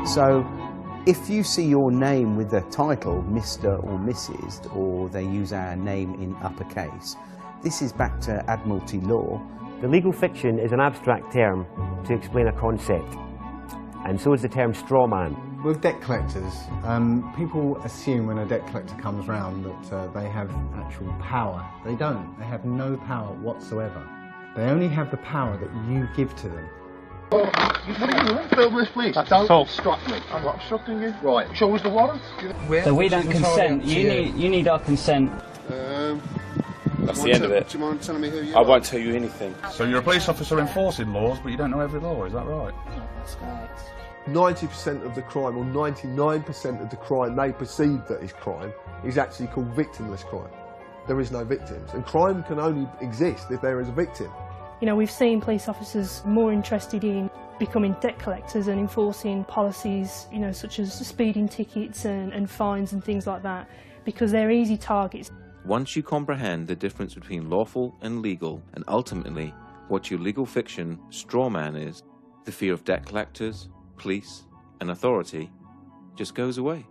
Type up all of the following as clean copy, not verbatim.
So if you see your name with the title Mr. or Mrs., or they use our name in uppercase, this is back to Admiralty law. The legal fiction is an abstract term to explain a concept, and so is the term straw man. With debt collectors, people assume when a debt collector comes round that they have actual power. They don't. They have no power whatsoever. They only have the power that you give to them. What are you doing? Film this, please. Don't obstruct me. I'm not obstructing you. Right. Show us the warrant. So we don't consent. You need our consent. That's the end of it. Do you mind telling me who you I are? won't tell you anything. So you're a police officer enforcing laws, but you don't know every law, is that right? That's correct. 90% of the crime, or 99% of the crime they perceive that is crime, is actually called victimless crime. There is no victims, and crime can only exist if there is a victim. You know, we've seen police officers more interested in becoming debt collectors and enforcing policies, you know, such as speeding tickets and fines and things like that, because they're easy targets. Once you comprehend the difference between lawful and legal, and ultimately what your legal fiction straw man is, the fear of debt collectors, police and authority just goes away.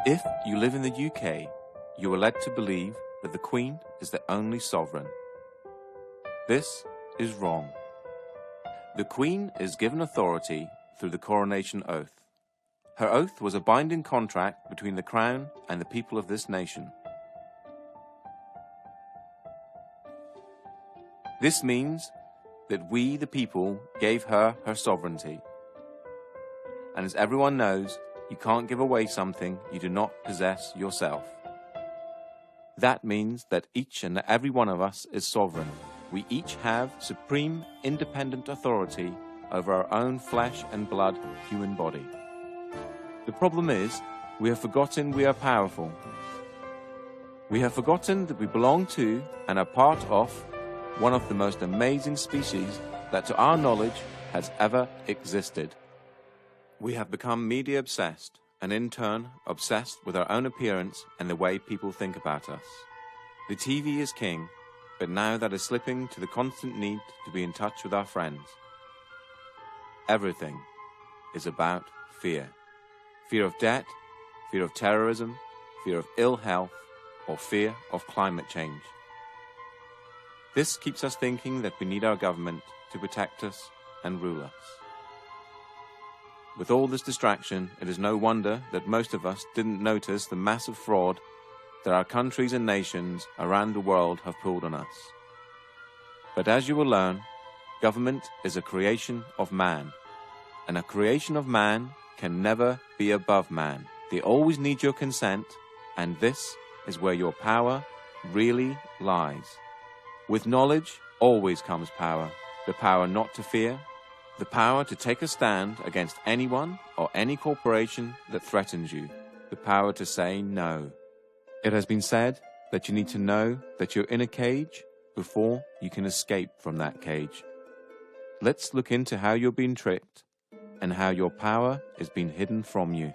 If you live in the UK, you are led to believe that the Queen is the only sovereign. This is wrong. The Queen is given authority through the coronation oath. Her oath was a binding contract between the Crown and the people of this nation. This means that we, the people, gave her her sovereignty. And as everyone knows, you can't give away something you do not possess yourself. That means that each and every one of us is sovereign. We each have supreme independent authority over our own flesh and blood human body. The problem is, we have forgotten we are powerful. We have forgotten that we belong to and are part of one of the most amazing species that to our knowledge has ever existed. We have become media obsessed, and in turn obsessed with our own appearance and the way people think about us. The TV is king, but now that is slipping to the constant need to be in touch with our friends. Everything is about fear. Fear of debt, fear of terrorism, fear of ill health, or fear of climate change. This keeps us thinking that we need our government to protect us and rule us. With all this distraction, it is no wonder that most of us didn't notice the massive fraud that our countries and nations around the world have pulled on us. But as you will learn, government is a creation of man, and a creation of man can never be above man. They always need your consent, and this is where your power really lies. With knowledge always comes power, the power not to fear, the power to take a stand against anyone or any corporation that threatens you. The power to say no. It has been said that you need to know that you're in a cage before you can escape from that cage. Let's look into how you're being tricked and how your power is being hidden from you.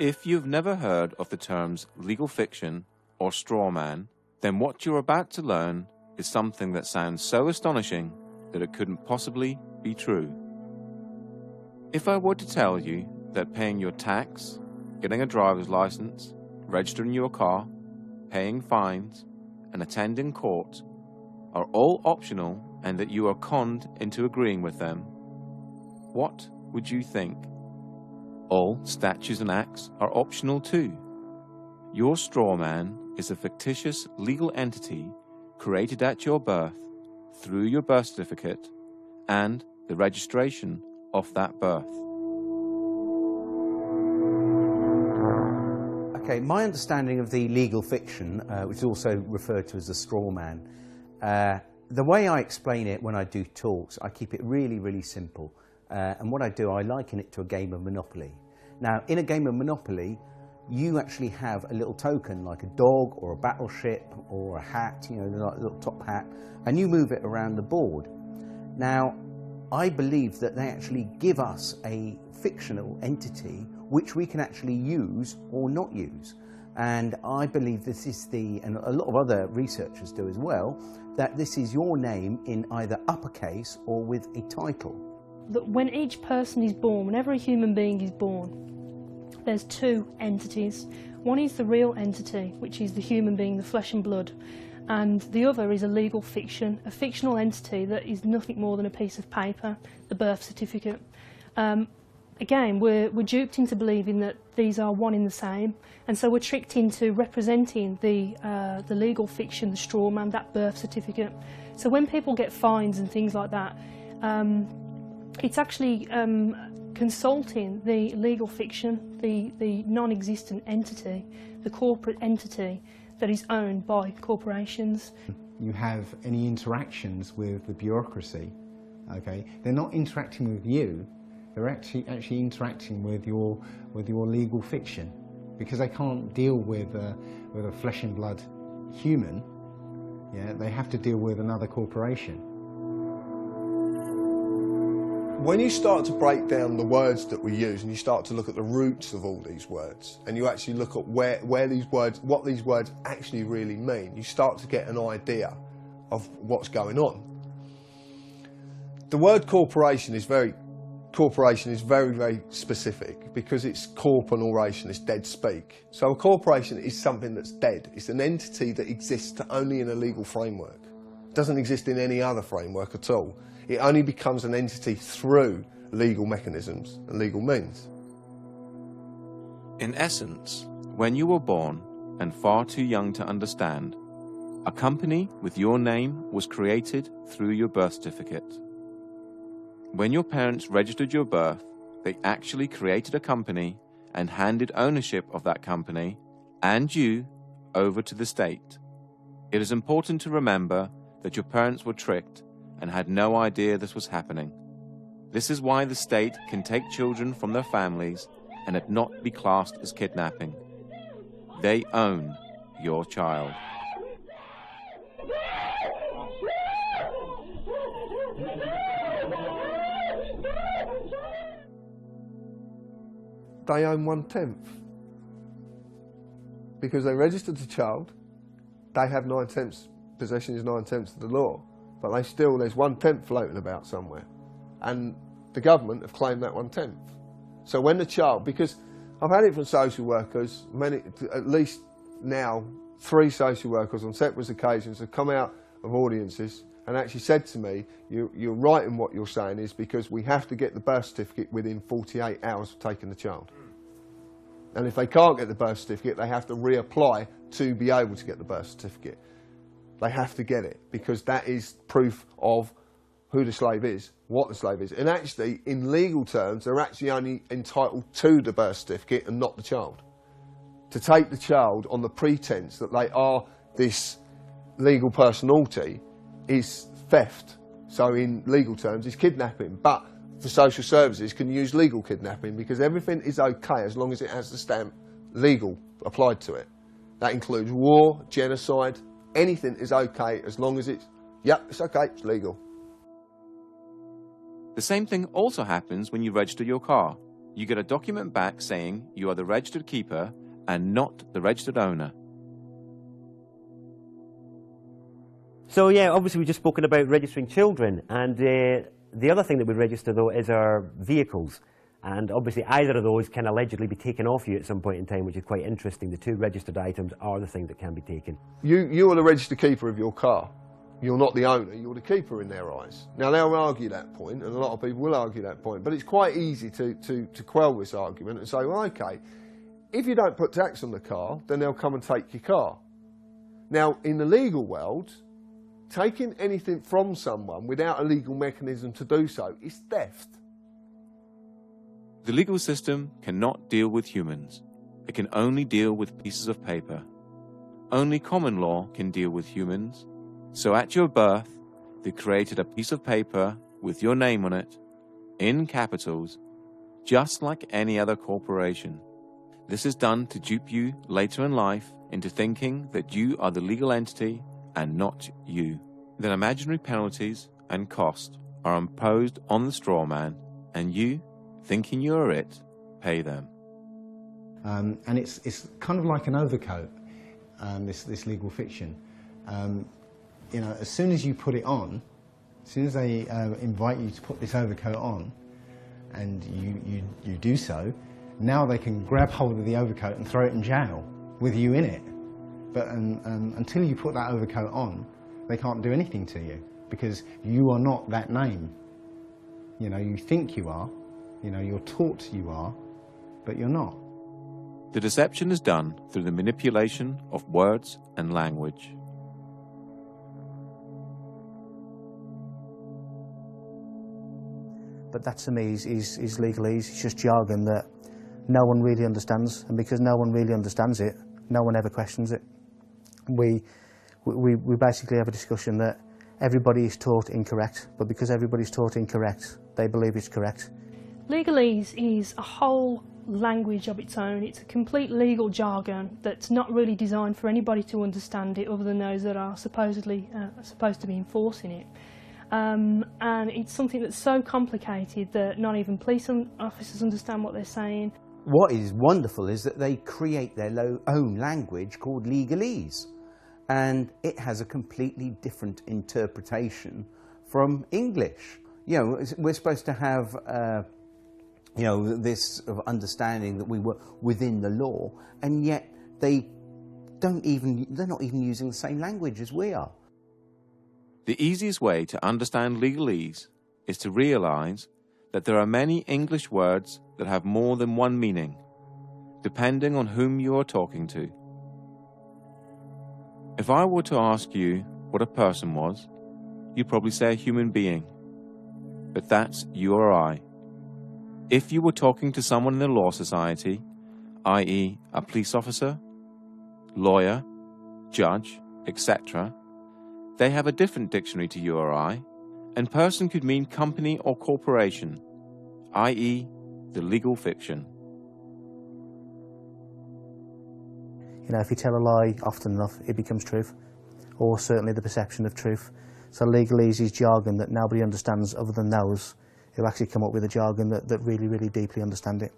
If you've never heard of the terms legal fiction or straw man, then what you're about to learn is something that sounds so astonishing that it couldn't possibly be true. If I were to tell you that paying your tax, getting a driver's license, registering your car, paying fines, and attending court are all optional and that you are conned into agreeing with them, what would you think? All statutes and acts are optional too. Your straw man is a fictitious legal entity created at your birth through your birth certificate and the registration of that birth. Okay, my understanding of the legal fiction, which is also referred to as the straw man, the way I explain it when I do talks, I keep it really, really simple. And what I do, I liken it to a game of Monopoly. Now, in a game of Monopoly, you actually have a little token like a dog or a battleship or a hat, you know, like a little top hat, and you move it around the board. Now, I believe that they actually give us a fictional entity which we can actually use or not use. And I believe this is and a lot of other researchers do as well, that this is your name in either uppercase or with a title. That when each person is born, whenever a human being is born, there's two entities. One is the real entity, which is the human being, the flesh and blood, and the other is a legal fiction, a fictional entity that is nothing more than a piece of paper, the birth certificate. Again, we're duped into believing that these are one in the same, and so we're tricked into representing the legal fiction, the straw man, that birth certificate. So when people get fines and things like that, it's actually consulting the legal fiction, the non-existent entity, the corporate entity that is owned by corporations. You have any interactions with the bureaucracy, okay? They're not interacting with you, they're actually interacting with your legal fiction, because they can't deal with a flesh and blood human. Yeah, they have to deal with another corporation. When you start to break down the words that we use and you start to look at the roots of all these words, and you actually look at where these words, what these words actually really mean, you start to get an idea of what's going on. The word corporation is very, very specific, because it's corp and oration, it's dead speak. So a corporation is something that's dead. It's an entity that exists only in a legal framework. It doesn't exist in any other framework at all. It only becomes an entity through legal mechanisms and legal means. In essence, when you were born and far too young to understand, a company with your name was created through your birth certificate. When your parents registered your birth, they actually created a company and handed ownership of that company and you over to the state. It is important to remember that your parents were tricked and had no idea this was happening. This is why the state can take children from their families and it not be classed as kidnapping. They own your child. They own 1/10. Because they registered the child, they have 9/10. Possession is 9/10 of the law. But there's 1/10 floating about somewhere. And the government have claimed that 1/10. So when the child, because I've had it from social workers, at least now 3 social workers on separate occasions have come out of audiences and actually said to me, you're right in what you're saying, is because we have to get the birth certificate within 48 hours of taking the child. And if they can't get the birth certificate, they have to reapply to be able to get the birth certificate. They have to get it, because that is proof of who the slave is, what the slave is. And actually, in legal terms, they're actually only entitled to the birth certificate and not the child. To take the child on the pretense that they are this legal personality is theft. So in legal terms, it's kidnapping. But for social services, can use legal kidnapping, because everything is okay as long as it has the stamp legal applied to it. That includes war, genocide. Anything is okay as long as it's okay, it's legal. The same thing also happens when you register your car. You get a document back saying you are the registered keeper and not the registered owner. So yeah, obviously we've just spoken about registering children, and the other thing that we register though is our vehicles. And obviously either of those can allegedly be taken off you at some point in time, which is quite interesting. The 2 registered items are the things that can be taken. You are the registered keeper of your car. You're not the owner, you're the keeper in their eyes. Now they'll argue that point, and a lot of people will argue that point, but it's quite easy to quell this argument and say, well, okay, if you don't put tax on the car, then they'll come and take your car. Now, in the legal world, taking anything from someone without a legal mechanism to do so is theft. The legal system cannot deal with humans. It can only deal with pieces of paper. Only common law can deal with humans. So at your birth, they created a piece of paper with your name on it, in capitals, just like any other corporation. This is done to dupe you later in life into thinking that you are the legal entity and not you. Then imaginary penalties and cost are imposed on the straw man, and you, thinking you are it, pay them. And it's kind of like an overcoat, this legal fiction. You know, as soon as you put it on, as soon as they invite you to put this overcoat on, and you do so, now they can grab hold of the overcoat and throw it in jail with you in it. But until you put that overcoat on, they can't do anything to you, because you are not that name. You know, you think you are, you know, you're taught you are, but you're not. The deception is done through the manipulation of words and language. But that to me is legalese. It's just jargon that no one really understands, and because no one really understands it, no one ever questions it. We basically have a discussion that everybody is taught incorrect, but because everybody's taught incorrect, they believe it's correct. Legalese is a whole language of its own. It's a complete legal jargon that's not really designed for anybody to understand it other than those that are supposedly supposed to be enforcing it. And it's something that's so complicated that not even police officers understand what they're saying. What is wonderful is that they create their own language called legalese, and it has a completely different interpretation from English. You know, we're supposed to have you know, this sort of understanding that we were within the law, and yet they're not even using the same language as we are. The easiest way to understand legalese is to realize that there are many English words that have more than one meaning, depending on whom you are talking to. If I were to ask you what a person was, you'd probably say a human being, but that's you or I. If you were talking to someone in the law society, i.e. a police officer, lawyer, judge, etc., they have a different dictionary to you or I, and person could mean company or corporation, i.e. the legal fiction. You know, if you tell a lie often enough, it becomes truth, or certainly the perception of truth. So legalese is jargon that nobody understands other than those who actually come up with a jargon that really, really deeply understand it.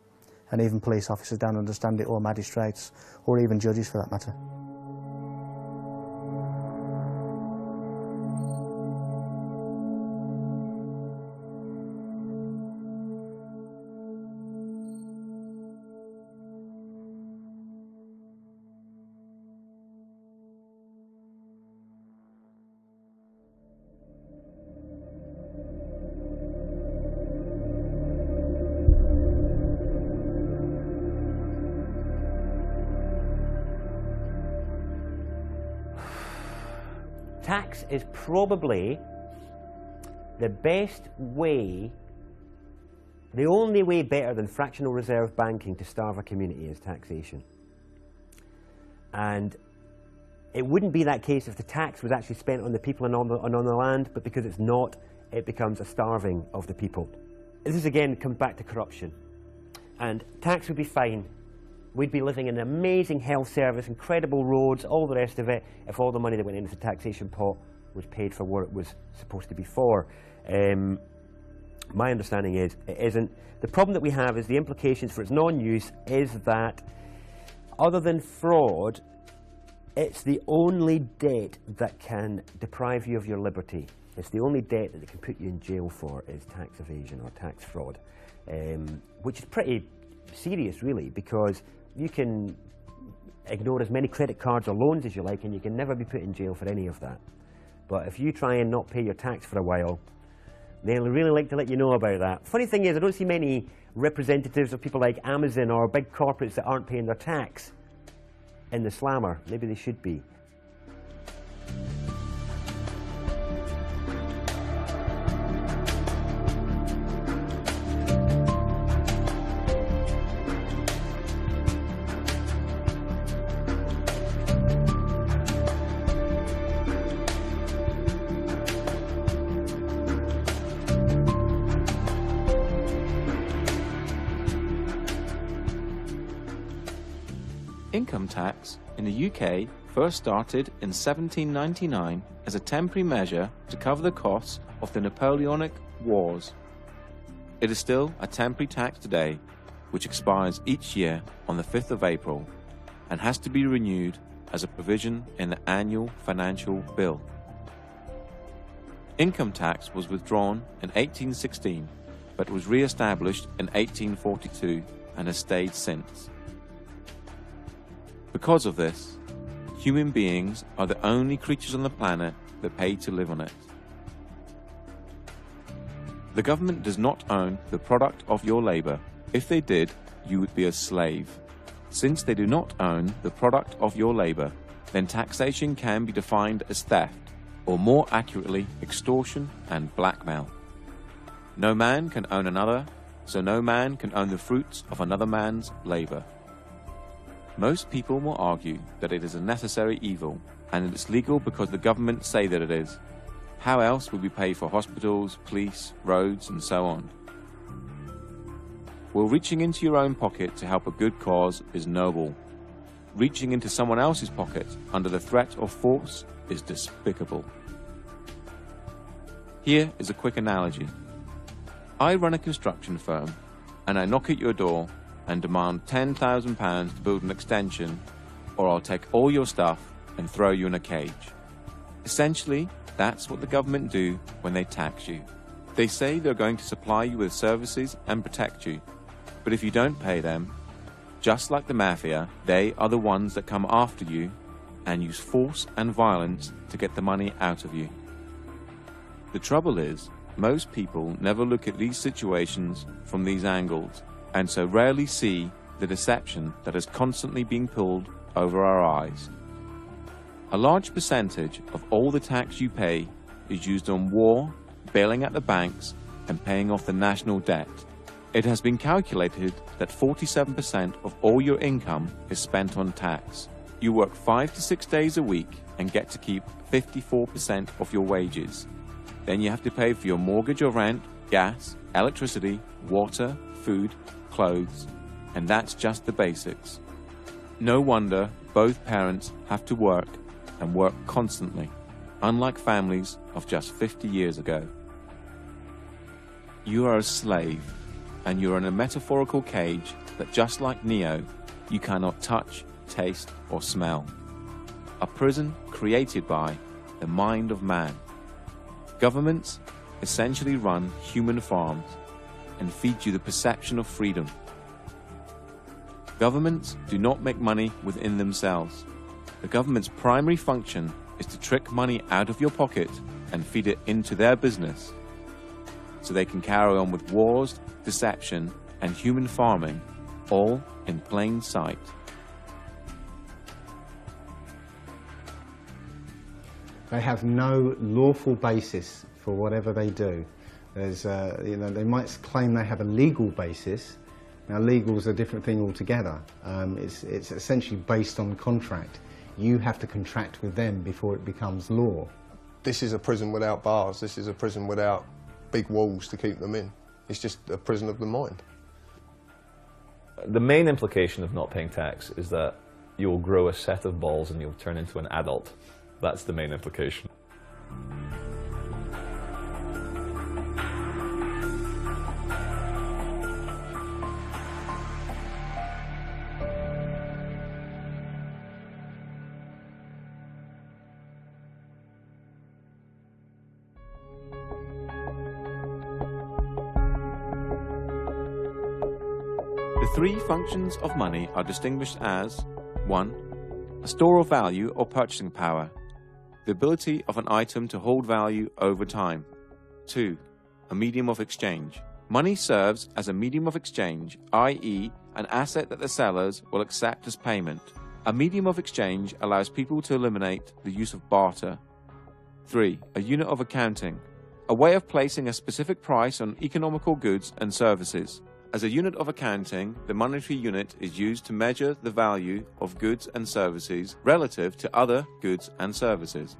And even police officers don't understand it, or magistrates, or even judges for that matter. Tax is probably the best way, the only way better than fractional reserve banking to starve a community is taxation. And it wouldn't be that case if the tax was actually spent on the people and on the land, but because it's not, it becomes a starving of the people. This is again comes back to corruption. And tax would be fine. We'd be living in an amazing health service, incredible roads, all the rest of it, if all the money that went into the taxation pot was paid for what it was supposed to be for. My understanding is it isn't. The problem that we have is the implications for its non-use is that, other than fraud, it's the only debt that can deprive you of your liberty. It's the only debt that they can put you in jail for is tax evasion or tax fraud, which is pretty serious, really, because you can ignore as many credit cards or loans as you like and you can never be put in jail for any of that. But if you try and not pay your tax for a while, they'll really like to let you know about that. Funny thing is, I don't see many representatives of people like Amazon or big corporates that aren't paying their tax in the slammer. Maybe they should be. Income tax in the UK first started in 1799 as a temporary measure to cover the costs of the Napoleonic Wars. It is still a temporary tax today, which expires each year on the 5th of April and has to be renewed as a provision in the annual financial bill. Income tax was withdrawn in 1816, but was re-established in 1842 and has stayed since. Because of this, human beings are the only creatures on the planet that pay to live on it. The government does not own the product of your labor. If they did, you would be a slave. Since they do not own the product of your labor, then taxation can be defined as theft, or more accurately, extortion and blackmail. No man can own another, so no man can own the fruits of another man's labor. Most people will argue that it is a necessary evil, and that it's legal because the government say that it is. How else would we pay for hospitals, police, roads, and so on? Well, reaching into your own pocket to help a good cause is noble. Reaching into someone else's pocket under the threat of force is despicable. Here is a quick analogy. I run a construction firm, and I knock at your door and demand £10,000 to build an extension, or I'll take all your stuff and throw you in a cage. Essentially, that's what the government do when they tax you. They say they're going to supply you with services and protect you, but if you don't pay them, just like the mafia, they are the ones that come after you and use force and violence to get the money out of you. The trouble is, most people never look at these situations from these angles, and so rarely see the deception that is constantly being pulled over our eyes. A large percentage of all the tax you pay is used on war, bailing out the banks, and paying off the national debt. It has been calculated that 47% of all your income is spent on tax. You work 5 to 6 days a week and get to keep 54% of your wages. Then you have to pay for your mortgage or rent, gas, electricity, water, food, clothes, and that's just the basics. No wonder both parents have to work and work constantly, unlike families of just 50 years ago. You are a slave, and you are in a metaphorical cage that, just like Neo, you cannot touch, taste, or smell. A prison created by the mind of man. Governments essentially run human farms and feed you the perception of freedom. Governments do not make money within themselves. The government's primary function is to trick money out of your pocket and feed it into their business, so they can carry on with wars, deception, and human farming, all in plain sight. They have no lawful basis for whatever they do. There's, they might claim they have a legal basis. Now, legal is a different thing altogether. It's essentially based on contract. You have to contract with them before it becomes law. This is a prison without bars. This is a prison without big walls to keep them in. It's just a prison of the mind. The main implication of not paying tax is that you'll grow a set of balls and you'll turn into an adult. That's the main implication. The three functions of money are distinguished as 1. A store of value or purchasing power, the ability of an item to hold value over time. 2. A medium of exchange. Money serves as a medium of exchange, i.e., an asset that the sellers will accept as payment. A medium of exchange allows people to eliminate the use of barter. 3. A unit of accounting, a way of placing a specific price on economical goods and services. As a unit of accounting, the monetary unit is used to measure the value of goods and services relative to other goods and services.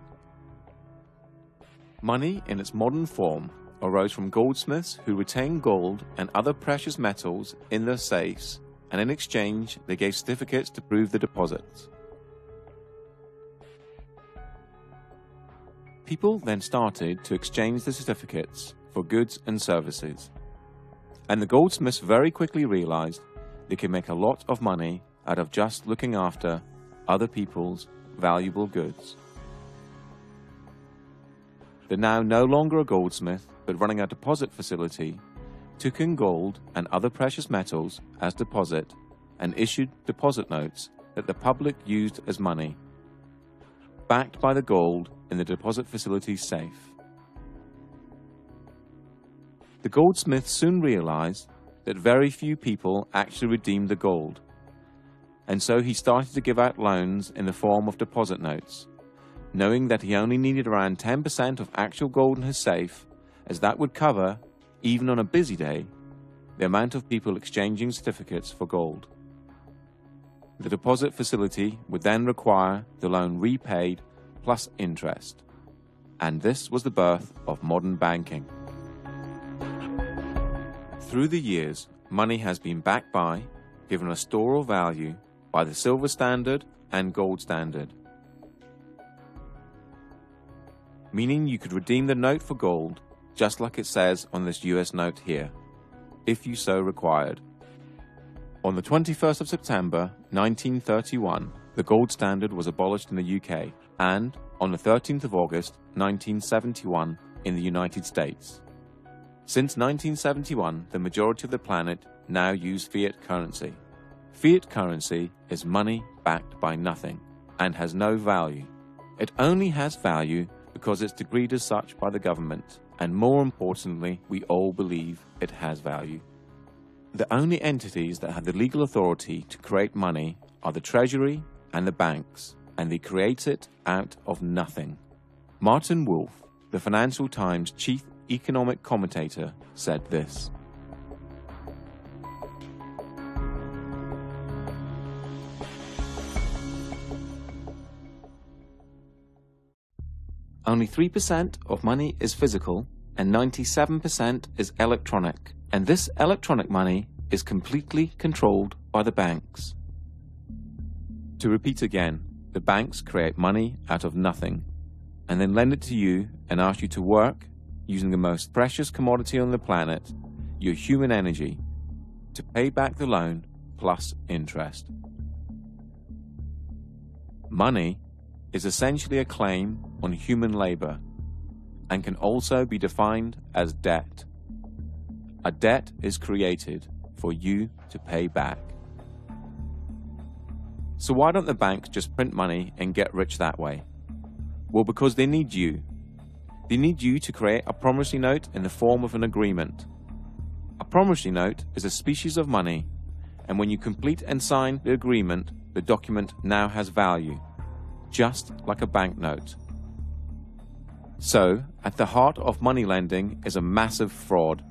Money in its modern form arose from goldsmiths who retained gold and other precious metals in their safes and in exchange they gave certificates to prove the deposits. People then started to exchange the certificates for goods and services, and the goldsmiths very quickly realized they could make a lot of money out of just looking after other people's valuable goods. They're now no longer a goldsmith, but running a deposit facility, took in gold and other precious metals as deposit and issued deposit notes that the public used as money, backed by the gold in the deposit facility's safe. The goldsmith soon realized that very few people actually redeemed the gold, and so he started to give out loans in the form of deposit notes, knowing that he only needed around 10% of actual gold in his safe, as that would cover, even on a busy day, the amount of people exchanging certificates for gold. The deposit facility would then require the loan repaid plus interest, and this was the birth of modern banking. Through the years, money has been backed by, given a store of value, by the silver standard and gold standard, meaning you could redeem the note for gold, just like it says on this US note here, if you so required. On the 21st of September 1931, the gold standard was abolished in the UK, and on the 13th of August 1971 in the United States. Since 1971, the majority of the planet now use fiat currency. Fiat currency is money backed by nothing and has no value. It only has value because it's decreed as such by the government, and more importantly, we all believe it has value. The only entities that have the legal authority to create money are the Treasury and the banks, and they create it out of nothing. Martin Wolf, the Financial Times chief economic commentator, said this: only 3% of money is physical and 97% is electronic, and this electronic money is completely controlled by the banks. To repeat again, the banks create money out of nothing and then lend it to you and ask you to work using the most precious commodity on the planet, your human energy, to pay back the loan plus interest. Money is essentially a claim on human labor and can also be defined as debt. A debt is created for you to pay back. So why don't the banks just print money and get rich that way? Well, because they need you. They need you to create a promissory note in the form of an agreement. A promissory note is a species of money, and when you complete and sign the agreement, the document now has value, just like a banknote. So, at the heart of money lending is a massive fraud.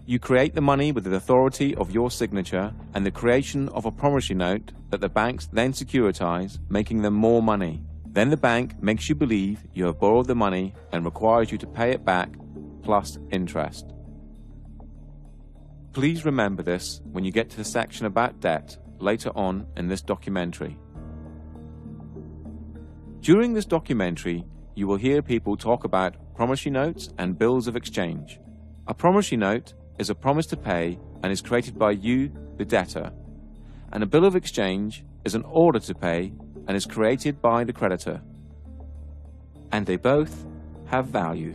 You create the money with the authority of your signature and the creation of a promissory note that the banks then securitize, making them more money. Then the bank makes you believe you have borrowed the money and requires you to pay it back plus interest. Please remember this when you get to the section about debt later on in this documentary. During this documentary, you will hear people talk about promissory notes and bills of exchange. A promissory note is a promise to pay and is created by you, the debtor, and a bill of exchange is an order to pay and is created by the creditor. And they both have value.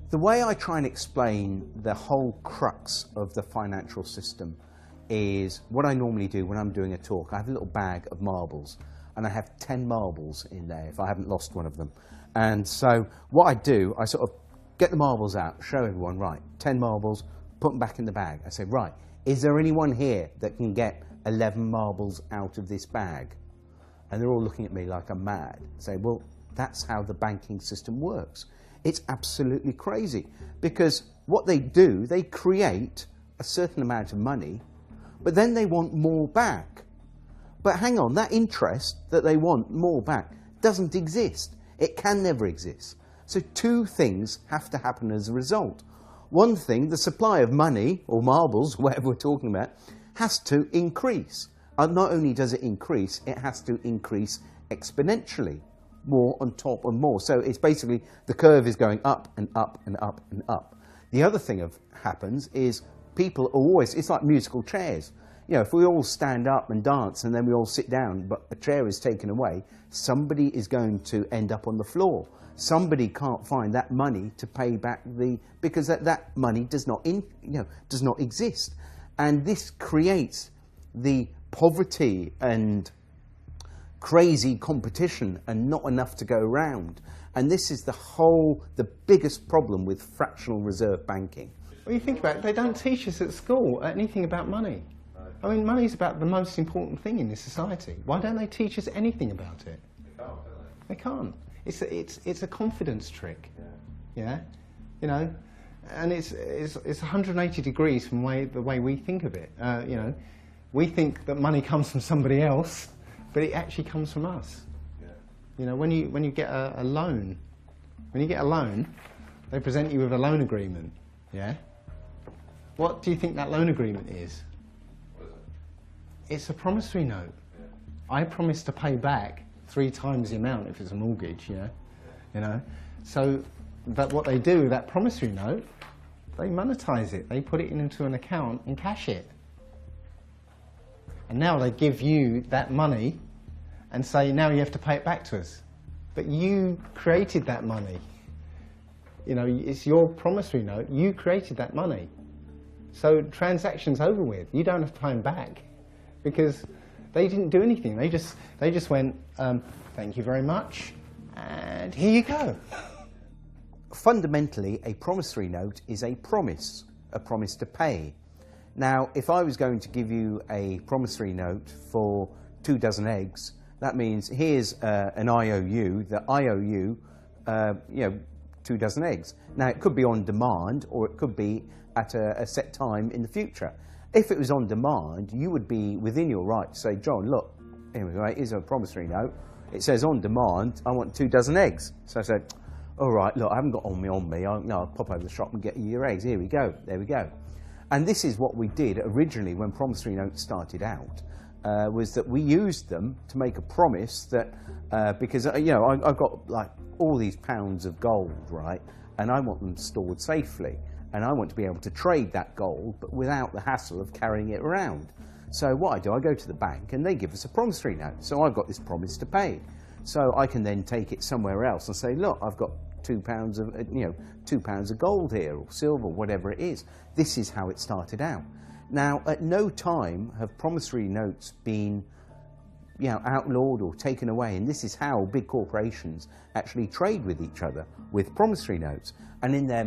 The way I try and explain the whole crux of the financial system is what I normally do when I'm doing a talk. I have a little bag of marbles, and I have 10 marbles in there if I haven't lost one of them. And so what I do, I sort of get the marbles out, show everyone, right, 10 marbles, put them back in the bag. I say, right, is there anyone here that can get 11 marbles out of this bag? And they're all looking at me like I'm mad. Say, well, that's how the banking system works. It's absolutely crazy, because what they do, they create a certain amount of money, but then they want more back. But hang on, that interest that they want more back doesn't exist. It can never exist. So two things have to happen as a result. one thing, the supply of money, or marbles, whatever we're talking about, has to increase. And not only does it increase, it has to increase exponentially, more on top and more. So it's basically, the curve is going up and up and up and up. The other thing that happens is people are always, it's like musical chairs. You know, if we all stand up and dance and then we all sit down, but a chair is taken away, somebody is going to end up on the floor. Somebody can't find that money to pay back because that money does not exist. And this creates the poverty and crazy competition and not enough to go around. And this is the biggest problem with fractional reserve banking. Well, you think about it, they don't teach us at school anything about money. I mean, money is about the most important thing in this society. Why don't they teach us anything about it? They can't. It's a confidence trick. Yeah, you know, and it's 180 degrees from the way we think of it. You know, we think that money comes from somebody else, but it actually comes from us. You know, when you get a loan, they present you with a loan agreement. Yeah. What do you think that loan agreement is? It's a promissory note. I promise to pay back 3 times the amount if it's a mortgage, yeah? You know? So what they do with that promissory note, they monetize it. They put it into an account and cash it. And now they give you that money and say, now you have to pay it back to us. But you created that money. You know, it's your promissory note. You created that money. So transaction's over with. You don't have to pay them back because they didn't do anything. They just went, thank you very much, and here you go. Fundamentally, a promissory note is a promise to pay. Now, if I was going to give you a promissory note for 2 dozen eggs, that means here's an IOU, the IOU, 2 dozen eggs. Now, it could be on demand, or it could be at a set time in the future. If it was on demand, you would be within your right to say, John, look, anyway, here's a promissory note. It says on demand, I want 2 dozen eggs. So I said, all right, look, I haven't got on me. I'll pop over the shop and get you your eggs. Here we go. There we go. And this is what we did originally when promissory notes started out, was that we used them to make a promise that, because, I've got like all these pounds of gold, right? And I want them stored safely. And I want to be able to trade that gold, but without the hassle of carrying it around. So what I do, I go to the bank and they give us a promissory note. So I've got this promise to pay. So I can then take it somewhere else and say, look, I've got 2 pounds of, 2 pounds of gold here, or silver, whatever it is. This is how it started out. Now, at no time have promissory notes been, outlawed or taken away. And this is how big corporations actually trade with each other, with promissory notes. And in their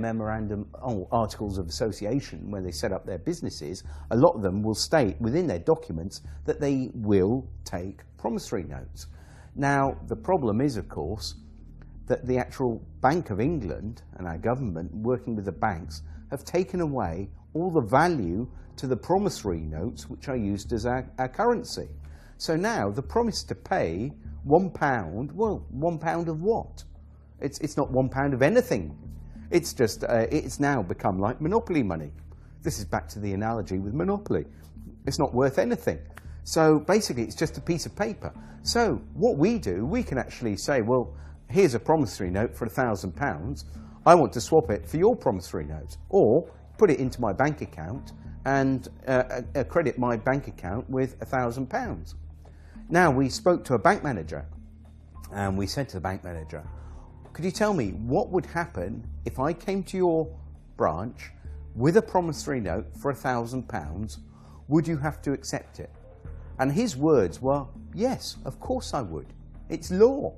articles of association, when they set up their businesses, a lot of them will state within their documents that they will take promissory notes. Now, the problem is, of course, that the actual Bank of England and our government, working with the banks, have taken away all the value to the promissory notes, which are used as our currency. So now the promise to pay £1, well, £1 of what? It's not £1 of anything. It's just, it's now become like monopoly money. This is back to the analogy with monopoly. It's not worth anything. So basically it's just a piece of paper. So what we do, we can actually say, well, here's a promissory note for £1,000. I want to swap it for your promissory note, or put it into my bank account and credit my bank account with £1,000. Now, we spoke to a bank manager and we said to the bank manager, could you tell me what would happen if I came to your branch with a promissory note for £1,000? Would you have to accept it? And his words were, yes, of course I would. It's law.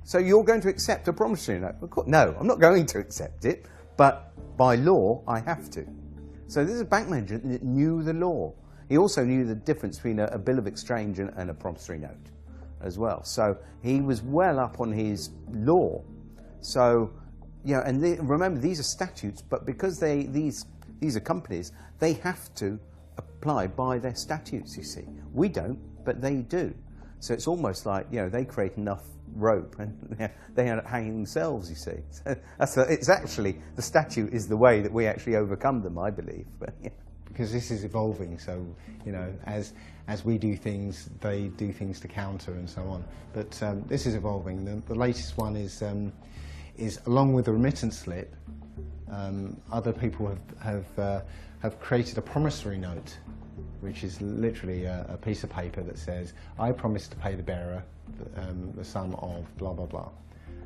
So you're going to accept a promissory note? No, I'm not going to accept it, but by law, I have to. So this is a bank manager that knew the law. He also knew the difference between a bill of exchange and a promissory note as well. So he was well up on his law. So, and remember, these are statutes, but because these are companies, they have to apply by their statutes, you see. We don't, but they do. So it's almost like, they create enough rope, and they end up hanging themselves, you see. So it's actually, the statute is the way that we actually overcome them, I believe. But, yeah. Because this is evolving, so, you know, as we do things, they do things to counter and so on. But this is evolving. The latest one is along with the remittance slip, other people have created a promissory note, which is literally a piece of paper that says, I promise to pay the bearer the sum of blah, blah, blah.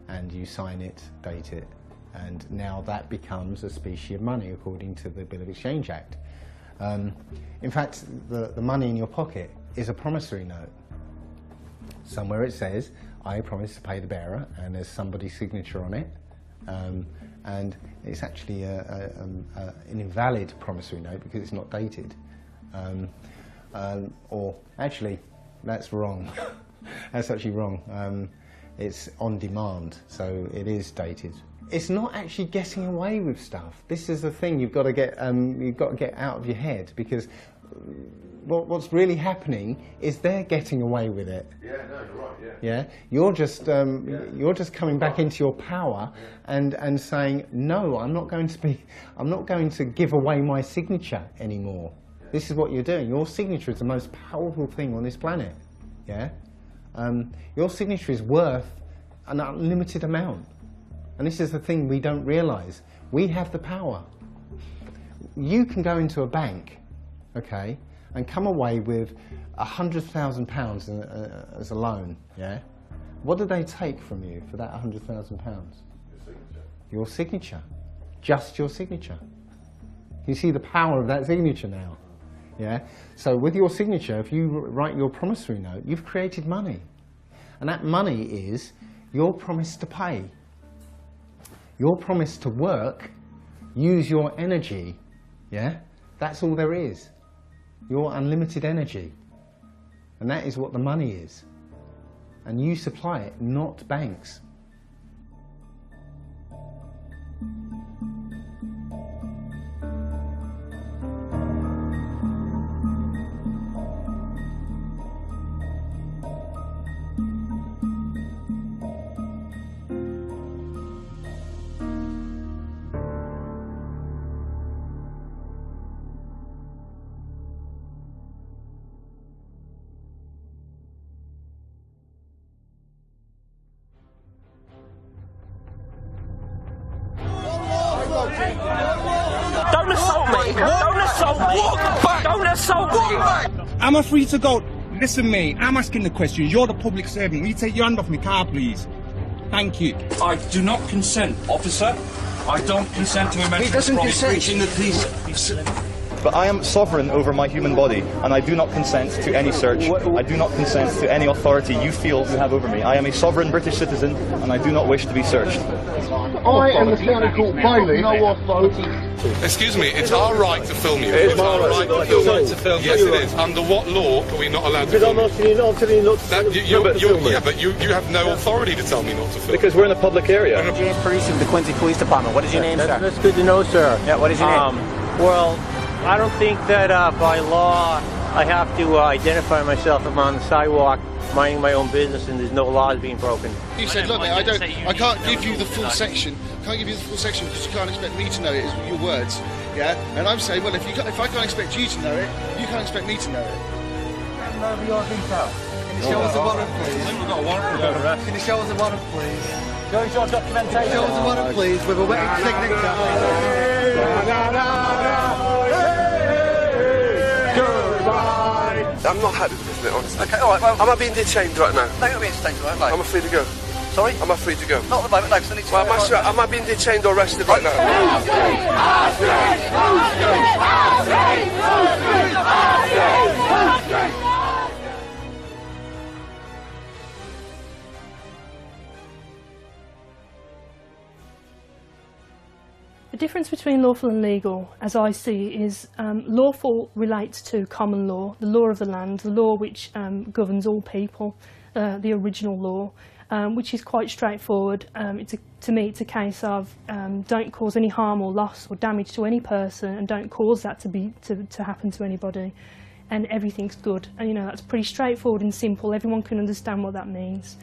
And you sign it, date it, and now that becomes a specie of money according to the Bill of Exchange Act. In fact, the money in your pocket is a promissory note. Somewhere it says, I promise to pay the bearer, and there's somebody's signature on it. And it's actually an invalid promissory note because it's not dated. Or actually, that's wrong. That's actually wrong. It's on demand, so it is dated. It's not actually getting away with stuff. This is the thing you've got to get out of your head, because what's really happening is they're getting away with it. Yeah, no, you're right. Yeah. Yeah, you're just coming back into your power and saying, no, I'm not going to give away my signature anymore. This is what you're doing. Your signature is the most powerful thing on this planet. Yeah, your signature is worth an unlimited amount. And this is the thing we don't realise. We have the power. You can go into a bank, okay, and come away with £100,000 as a loan, yeah? What do they take from you for that £100,000? Your signature. Your signature. Just your signature. You see the power of that signature now, yeah? So with your signature, if you write your promissory note, you've created money. And that money is your promise to pay. Your promise to work, use your energy, yeah? That's all there is. Your unlimited energy. And that is what the money is. And you supply it, not banks. Don't assault me! Don't assault me! Don't assault me! Am I free to go? Listen, mate, I'm asking the question. You're the public servant. Will you take your hand off my car, please? Thank you. I do not consent, officer. I don't consent to him breaching the peace. But I am sovereign over my human body, and I do not consent to any search. I do not consent to any authority you feel you have over me. I am a sovereign British citizen, and I do not wish to be searched. I am the county court bailiff. No authority. Excuse me, it's our right to film you. It's our right to film you. Yes, it is. Under what law are we not allowed to film you? Because I'm asking you not to film. Yeah, but you have no authority to tell me not to film. Because we're in a public area. James Parisi of the Quincy Police Department. What is your name, sir? That's good to know, sir. Yeah, what is your name? Well, I don't think that by law I have to identify myself. I'm on the sidewalk minding my own business and there's no laws being broken. You said, look, mate, I can't give you the full section. Can't give you the full section because you can't expect me to know it, is your words. Yeah? And I'm saying, well, if I can't expect you to know it, you can't expect me to know it. Hand over your details. Can you show us a warrant, please? We've got a warrant for arrest. Can you show us a warrant, please? Show us your documentation. Show us a warrant, please, with a wet signature. I'm not happy with this, mate, honestly. Okay, alright, well... Am I being detained right now? No, you're being detained right now. Am I free to go? Sorry? Am I free to go? Not at the moment, no, because I need to... Well, am I being detained or arrested right now? The difference between lawful and legal, as I see, is lawful relates to common law, the law of the land, the law which governs all people, the original law, which is quite straightforward. To me, it's a case of don't cause any harm or loss or damage to any person, and don't cause that to happen to anybody, and everything's good. And you know, that's pretty straightforward and simple. Everyone can understand what that means.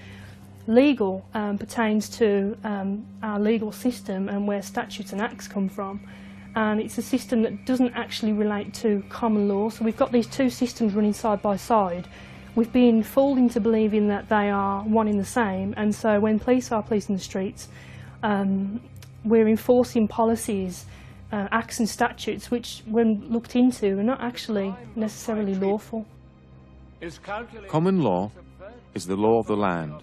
Legal pertains to our legal system and where statutes and acts come from, and it's a system that doesn't actually relate to common law. So we've got these two systems running side by side. We've been fooled into believing that they are one in the same, and so when police are policing the streets, we're enforcing policies, acts and statutes which, when looked into, are not actually necessarily lawful. Common law is the law of the land,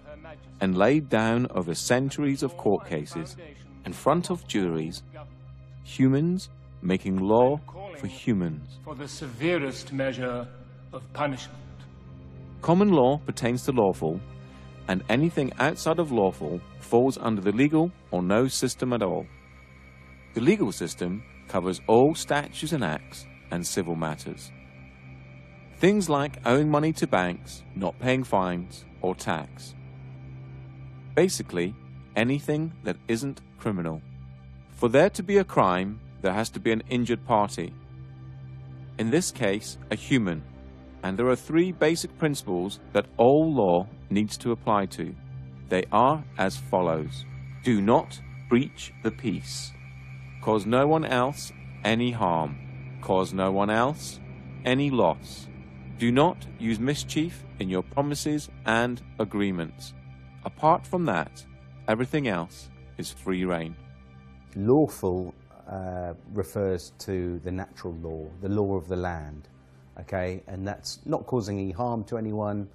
and laid down over centuries of court cases in front of juries, humans making law for humans. For the severest measure of punishment. Common law pertains to lawful, and anything outside of lawful falls under the legal or no system at all. The legal system covers all statutes and acts and civil matters. Things like owing money to banks, not paying fines or tax. Basically, anything that isn't criminal. For there to be a crime, there has to be an injured party. In this case, a human. And there are three basic principles that all law needs to apply to. They are as follows. Do not breach the peace. Cause no one else any harm. Cause no one else any loss. Do not use mischief in your promises and agreements. Apart from that, everything else is free rein. Lawful refers to the natural law, the law of the land, okay? And that's not causing any harm to anyone,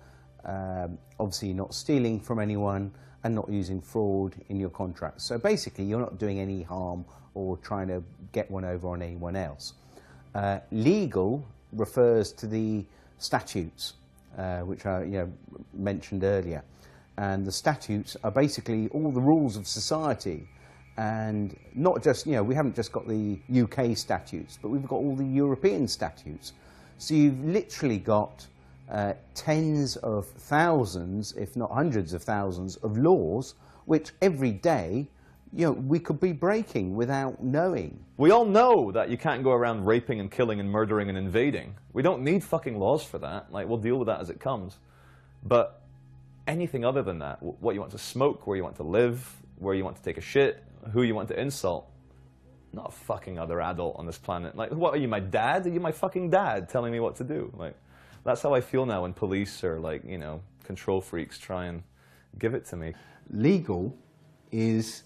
obviously not stealing from anyone, and not using fraud in your contracts. So basically, you're not doing any harm or trying to get one over on anyone else. Legal refers to the statutes, which I mentioned earlier. And the statutes are basically all the rules of society, and not just, we haven't just got the UK statutes, but we've got all the European statutes. So you've literally got tens of thousands, if not hundreds of thousands of laws, which every day, we could be breaking without knowing. We all know that you can't go around raping and killing and murdering and invading. We don't need fucking laws for that. Like, we'll deal with that as it comes. But anything other than that, what you want to smoke, where you want to live, where you want to take a shit, who you want to insult, not a fucking other adult on this planet. Like, what are you, my dad? Are you my fucking dad telling me what to do? Like, that's how I feel now when police are like, control freaks try and give it to me. Legal is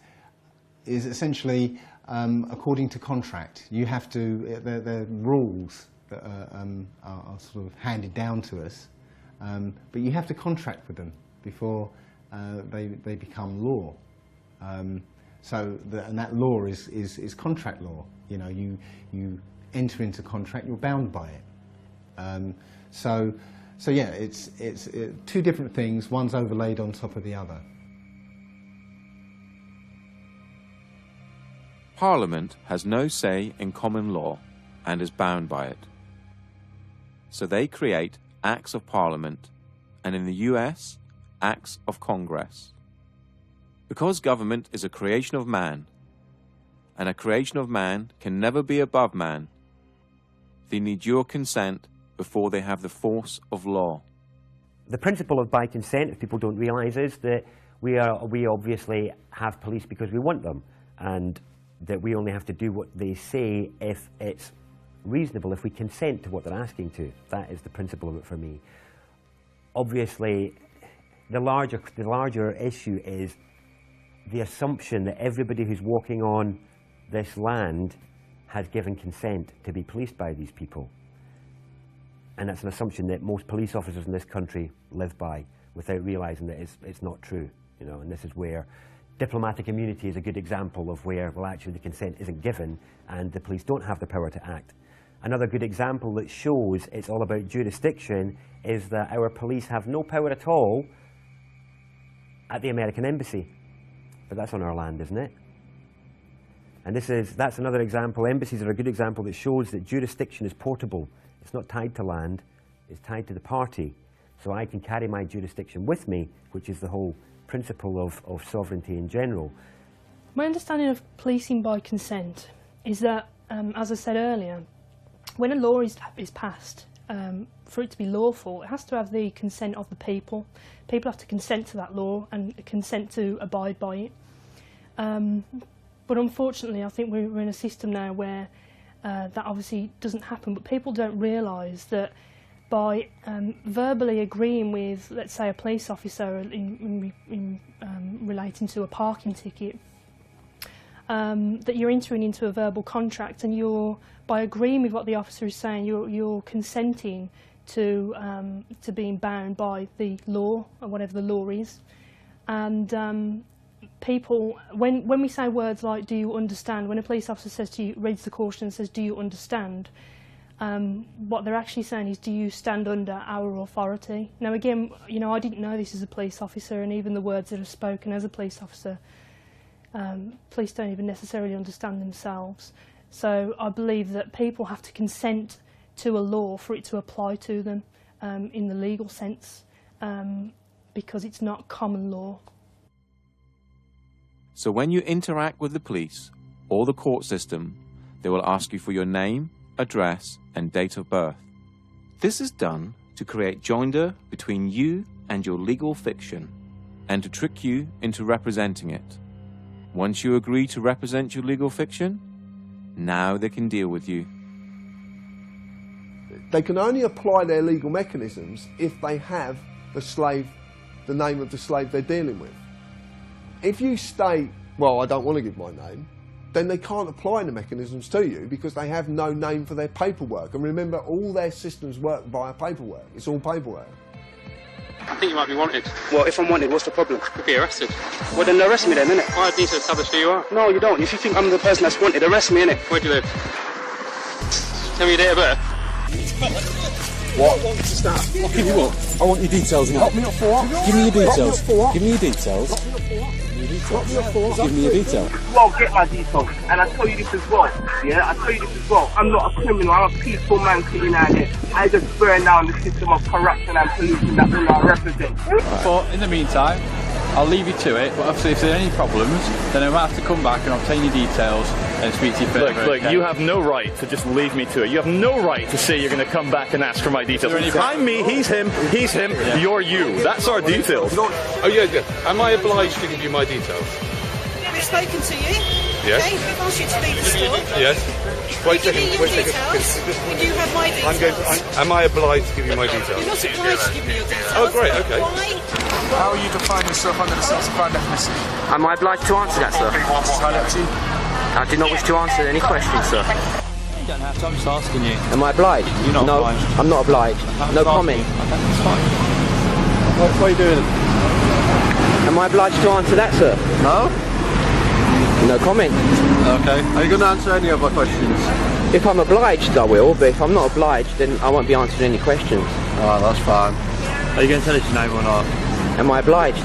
essentially according to contract. You have to, the rules that are sort of handed down to us, but you have to contract with them before they become law. And that law is contract law. You enter into contract, you're bound by it. So yeah, it's two different things. One's overlaid on top of the other. Parliament has no say in common law and is bound by it. So they create Acts of Parliament, and in the US, Acts of Congress. Because government is a creation of man, and a creation of man can never be above man, they need your consent before they have the force of law. The principle of by consent, if people don't realise, is that we obviously have police because we want them, and that we only have to do what they say if it's reasonable, if we consent to what they're asking to. That is the principle of it for me. Obviously, the larger issue is the assumption that everybody who's walking on this land has given consent to be policed by these people. And that's an assumption that most police officers in this country live by without realising that it's not true. And this is where diplomatic immunity is a good example of where, well, actually the consent isn't given and the police don't have the power to act. Another good example that shows it's all about jurisdiction is that our police have no power at all at the American embassy. But that's on our land, isn't it? And that's another example. Embassies are a good example that shows that jurisdiction is portable. It's not tied to land, it's tied to the party. So I can carry my jurisdiction with me, which is the whole principle of sovereignty in general. My understanding of policing by consent is that, as I said earlier, when a law is passed, for it to be lawful, it has to have the consent of the people. People have to consent to that law and consent to abide by it. But unfortunately, I think we're in a system now where that obviously doesn't happen, but people don't realise that by verbally agreeing with, let's say, a police officer in relating to a parking ticket, that you're entering into a verbal contract, and by agreeing with what the officer is saying, you're consenting to being bound by the law, or whatever the law is. And people, when we say words like "do you understand," when a police officer says to you, reads the caution and says "do you understand," what they're actually saying is, do you stand under our authority? Now again, you know, I didn't know this as a police officer, and even the words that are spoken as a police officer, police don't even necessarily understand themselves. So I believe that people have to consent to a law for it to apply to them in the legal sense, because it's not common law. So when you interact with the police or the court system, they will ask you for your name, address, and date of birth. This is done to create joinder between you and your legal fiction, and to trick you into representing it. Once you agree to represent your legal fiction, now they can deal with you. They can only apply their legal mechanisms if they have the name of the slave they're dealing with. If you state, well, I don't want to give my name, then they can't apply the mechanisms to you because they have no name for their paperwork. And remember, all their systems work via paperwork. It's all paperwork. I think you might be wanted. Well, if I'm wanted, what's the problem? Could be arrested. Well, then arrest me then, innit? I need to establish who you are. No, you don't. If you think I'm the person that's wanted, arrest me, innit? Where do you live? Tell me your date of birth. What? I'll give you what? I want your details now. Lock me up for what? Give me your details. Give me your details. Lock me up for what? Give me your details. Well, get my details. And I tell you this as well. Yeah, I tell you this as well. I'm not a criminal. I'm a peaceful man sitting out here. I just burn down the system of corruption and pollution that we now represent. But in the meantime, I'll leave you to it, but obviously if there are any problems, then I might have to come back and obtain your details and speak to you further. Look, you have no right to just leave me to it. You have no right to say you're going to come back and ask for my details. I'm me, he's him, yeah. You're you. That's our details. Oh yeah. Am I obliged to give you my details? We've spoken to you. Yes. Okay, we've asked you to leave the store. Yes. Wait a second. Wait a second. We do have my details. Am I obliged to give you my details? You're not obliged to give me your details. Oh, great. Okay. Why? How are you defining yourself under the sex crime definition? Am I obliged to answer that, sir? I do not wish to answer any questions, sir. You don't have to, I'm just asking you. Am I obliged? You're not obliged. I'm not obliged. No comment. Okay, that's fine. What are you doing? Am I obliged to answer that, sir? No? No comment. Okay. Are you going to answer any other questions? If I'm obliged, I will, but if I'm not obliged, then I won't be answering any questions. Oh, that's fine. Are you going to tell us your name or not? Am I obliged?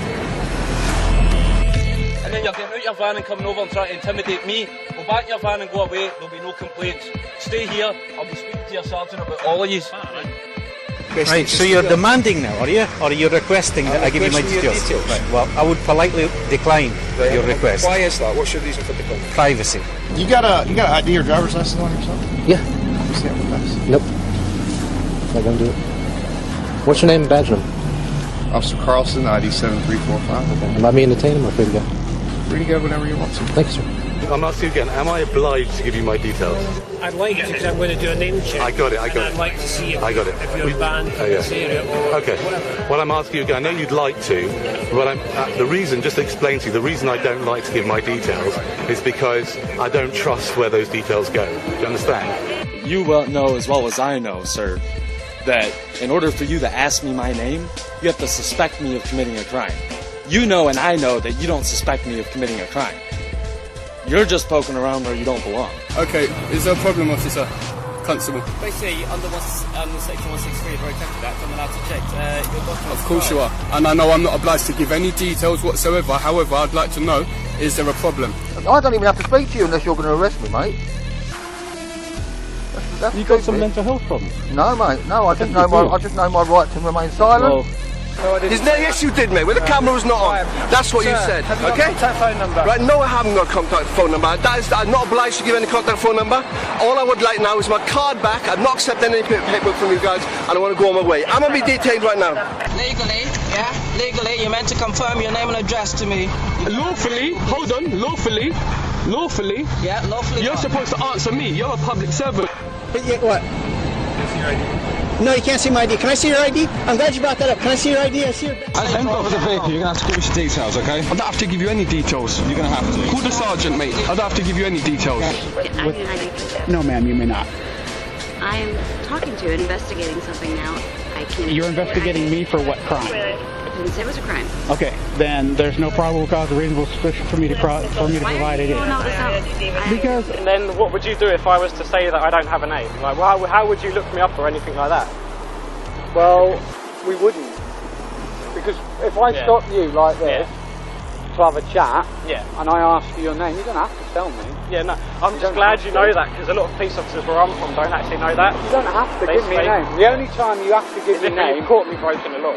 And then you're getting out your van and coming over and trying to intimidate me. Go back in your van and go away, there'll be no complaints. Stay here, I'll be speaking to your sergeant about all of you. Right, so you're demanding now, are you? Or are you requesting that I give you my details? Right, well, I would politely decline your request. Why is that? What's your reason for declining? Privacy. You got an ID or driver's license on yourself? Yeah. See that with us? Nope. Not gonna do it. What's your name and badge number? Officer Carlson, ID 7345. Okay. Am I being detained or am I free to go? Free to go whenever you want to. Thank you, sir. I'm asking you again, am I obliged to give you my details? I'd like to, because I'm going to do a name check. I got it. I'd like to see if you're banned from this area or okay. whatever. Well, I'm asking you again, I know you'd like to, but the reason, just to explain to you, the reason I don't like to give my details is because I don't trust where those details go. Do you understand? You well know as well as I know, sir, that in order for you to ask me my name, you have to suspect me of committing a crime. You know and I know that you don't suspect me of committing a crime. You're just poking around where you don't belong. Okay, is there a problem, officer? Constable. Basically, under section 163 of the Road Traffic Act, I'm allowed to check your documents. Of course you are. And I know I'm not obliged to give any details whatsoever. However, I'd like to know, is there a problem? I don't even have to speak to you unless you're going to arrest me, mate. You got some mental health problems? No, mate. No, I just know my right to remain silent. Well, No, I didn't. Yes, you did, mate. When the camera was not on. That's what you said. Have you got okay? a contact phone number? Right, no, I haven't got a contact phone number. I'm not obliged to give any contact phone number. All I would like now is my card back. I'm not accepting any paperwork from you guys, and I want to go on my way. I'm going to be detained right now. Legally, yeah? Legally, you're meant to confirm your name and address to me. Lawfully? Hold on. Lawfully? Lawfully? Yeah, lawfully. You're supposed to answer me. You're a public servant. What? No, you can't see my ID. Can I see your ID? I'm glad you brought that up. Can I see your ID? I see your... End over the vehicle. You're going to have to give us your details, okay? I don't have to give you any details. You're going to have to. Call the sergeant, mate. I don't have to give you any details. No, ma'am, you may not. I'm talking to you, investigating something now. I can't... You're investigating me for what crime? I didn't say it was a crime. Okay, then there's no probable cause or reasonable suspicion for me to provide it. Because... And then what would you do if I was to say that I don't have a name? Like, how would you look me up or anything like that? Well, we wouldn't. Because if I stop you like this to have a chat, and I ask for your name, you don't have to tell me. Yeah, no, I'm just glad you know that, because a lot of police officers where I'm from don't actually know that. You don't have to give me a name. The only time you have to give me a name... You caught me breaking the law.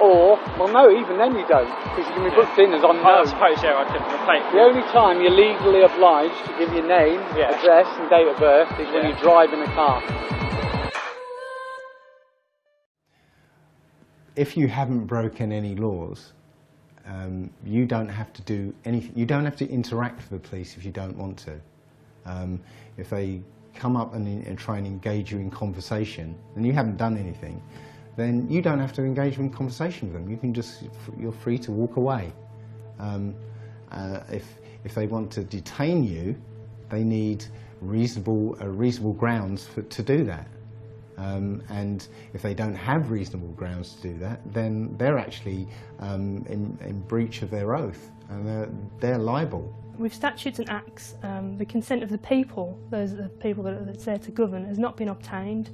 Or, well no, even then you don't, because you can be booked in as unknown. I suppose, I could replace it. The only time you're legally obliged to give your name, address and date of birth is when you drive in a car. If you haven't broken any laws, you don't have to do anything. You don't have to interact with the police if you don't want to. If they come up and try and engage you in conversation, and you haven't done anything, then you don't have to engage in conversation with them. You can you're free to walk away. If they want to detain you, they need reasonable grounds to do that. And if they don't have reasonable grounds to do that, then they're actually in breach of their oath, and they're liable. With statutes and acts, the consent of the people, those are the people that's there to govern, has not been obtained.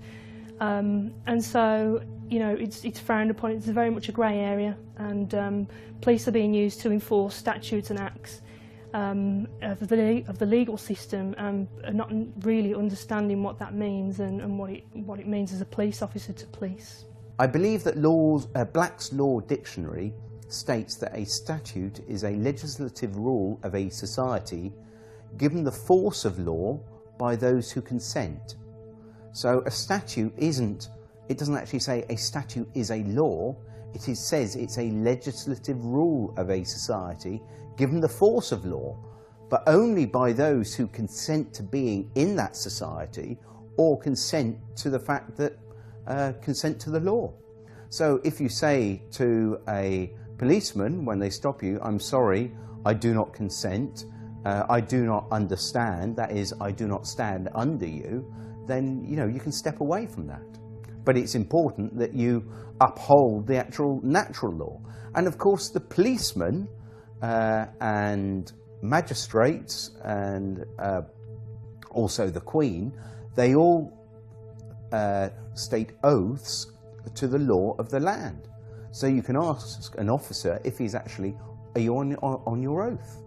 And so, you know, it's frowned upon. It's very much a grey area, and police are being used to enforce statutes and acts of the legal system, and not really understanding what that means and what it means as a police officer to police. I believe that Black's Law Dictionary states that a statute is a legislative rule of a society given the force of law by those who consent. So a statute it doesn't actually say a statute is a law, says it's a legislative rule of a society given the force of law, but only by those who consent to being in that society or consent to the fact that consent to the law. So if you say to a policeman when they stop you, I'm sorry, I do not consent, I do not understand, that is, I do not stand under you, then you know you can step away from that. But it's important that you uphold the actual natural law. And of course the policemen and magistrates and also the Queen, they all state oaths to the law of the land. So you can ask an officer if he's actually, are you on your oath?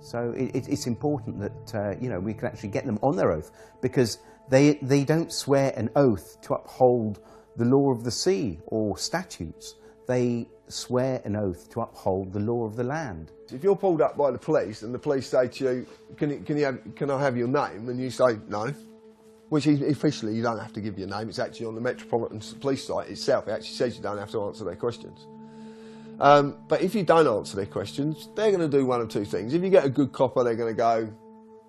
So it's important that you know, we can actually get them on their oath, because they don't swear an oath to uphold the law of the sea or statutes. They swear an oath to uphold the law of the land. If you're pulled up by the police and the police say to you, can I have your name? And you say no, which officially you don't have to give your name. It's actually on the Metropolitan Police site itself. It actually says you don't have to answer their questions. But if you don't answer their questions, they're going to do one of two things. If you get a good copper, they're going to go,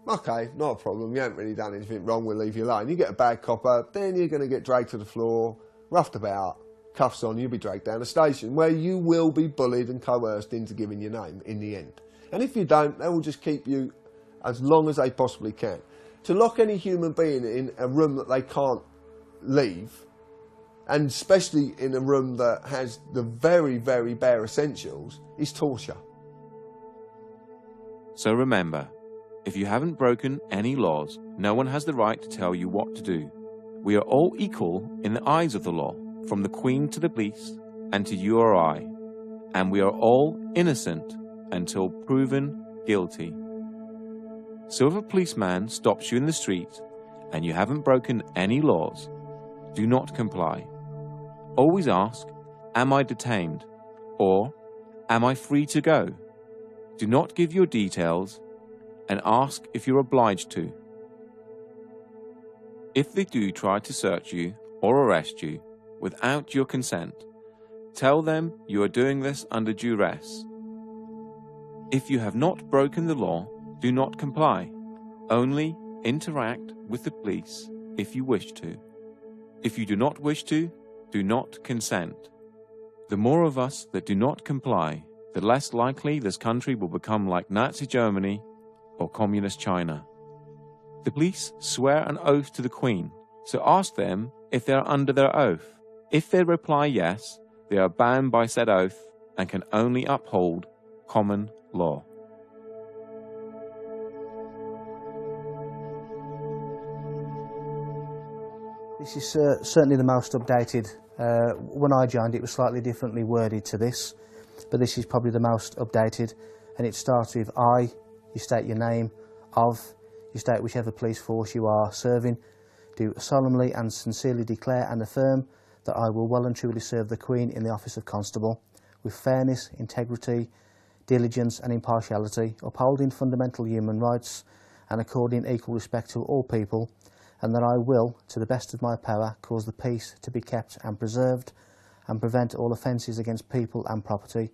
okay, not a problem, you haven't really done anything wrong, we'll leave you alone. You get a bad copper, then you're going to get dragged to the floor, roughed about, cuffs on, you'll be dragged down the station, where you will be bullied and coerced into giving your name in the end. And if you don't, they will just keep you as long as they possibly can. To lock any human being in a room that they can't leave, and especially in a room that has the very, very bare essentials, is torture. So remember, if you haven't broken any laws, no one has the right to tell you what to do. We are all equal in the eyes of the law, from the Queen to the police and to you or I, and we are all innocent until proven guilty. So if a policeman stops you in the street and you haven't broken any laws, do not comply. Always ask, am I detained? Or, am I free to go? Do not give your details and ask if you're obliged to. If they do try to search you or arrest you without your consent, tell them you are doing this under duress. If you have not broken the law, do not comply. Only interact with the police if you wish to. If you do not wish to, do not consent. The more of us that do not comply, the less likely this country will become like Nazi Germany or Communist China. The police swear an oath to the Queen, so ask them if they are under their oath. If they reply yes, they are bound by said oath and can only uphold common law. This is certainly the most updated. When I joined, it was slightly differently worded to this, but this is probably the most updated, and it starts with I, you state your name, of, you state whichever police force you are serving, do solemnly and sincerely declare and affirm that I will well and truly serve the Queen in the office of Constable, with fairness, integrity, diligence and impartiality, upholding fundamental human rights and according equal respect to all people, and that I will, to the best of my power, cause the peace to be kept and preserved, and prevent all offences against people and property,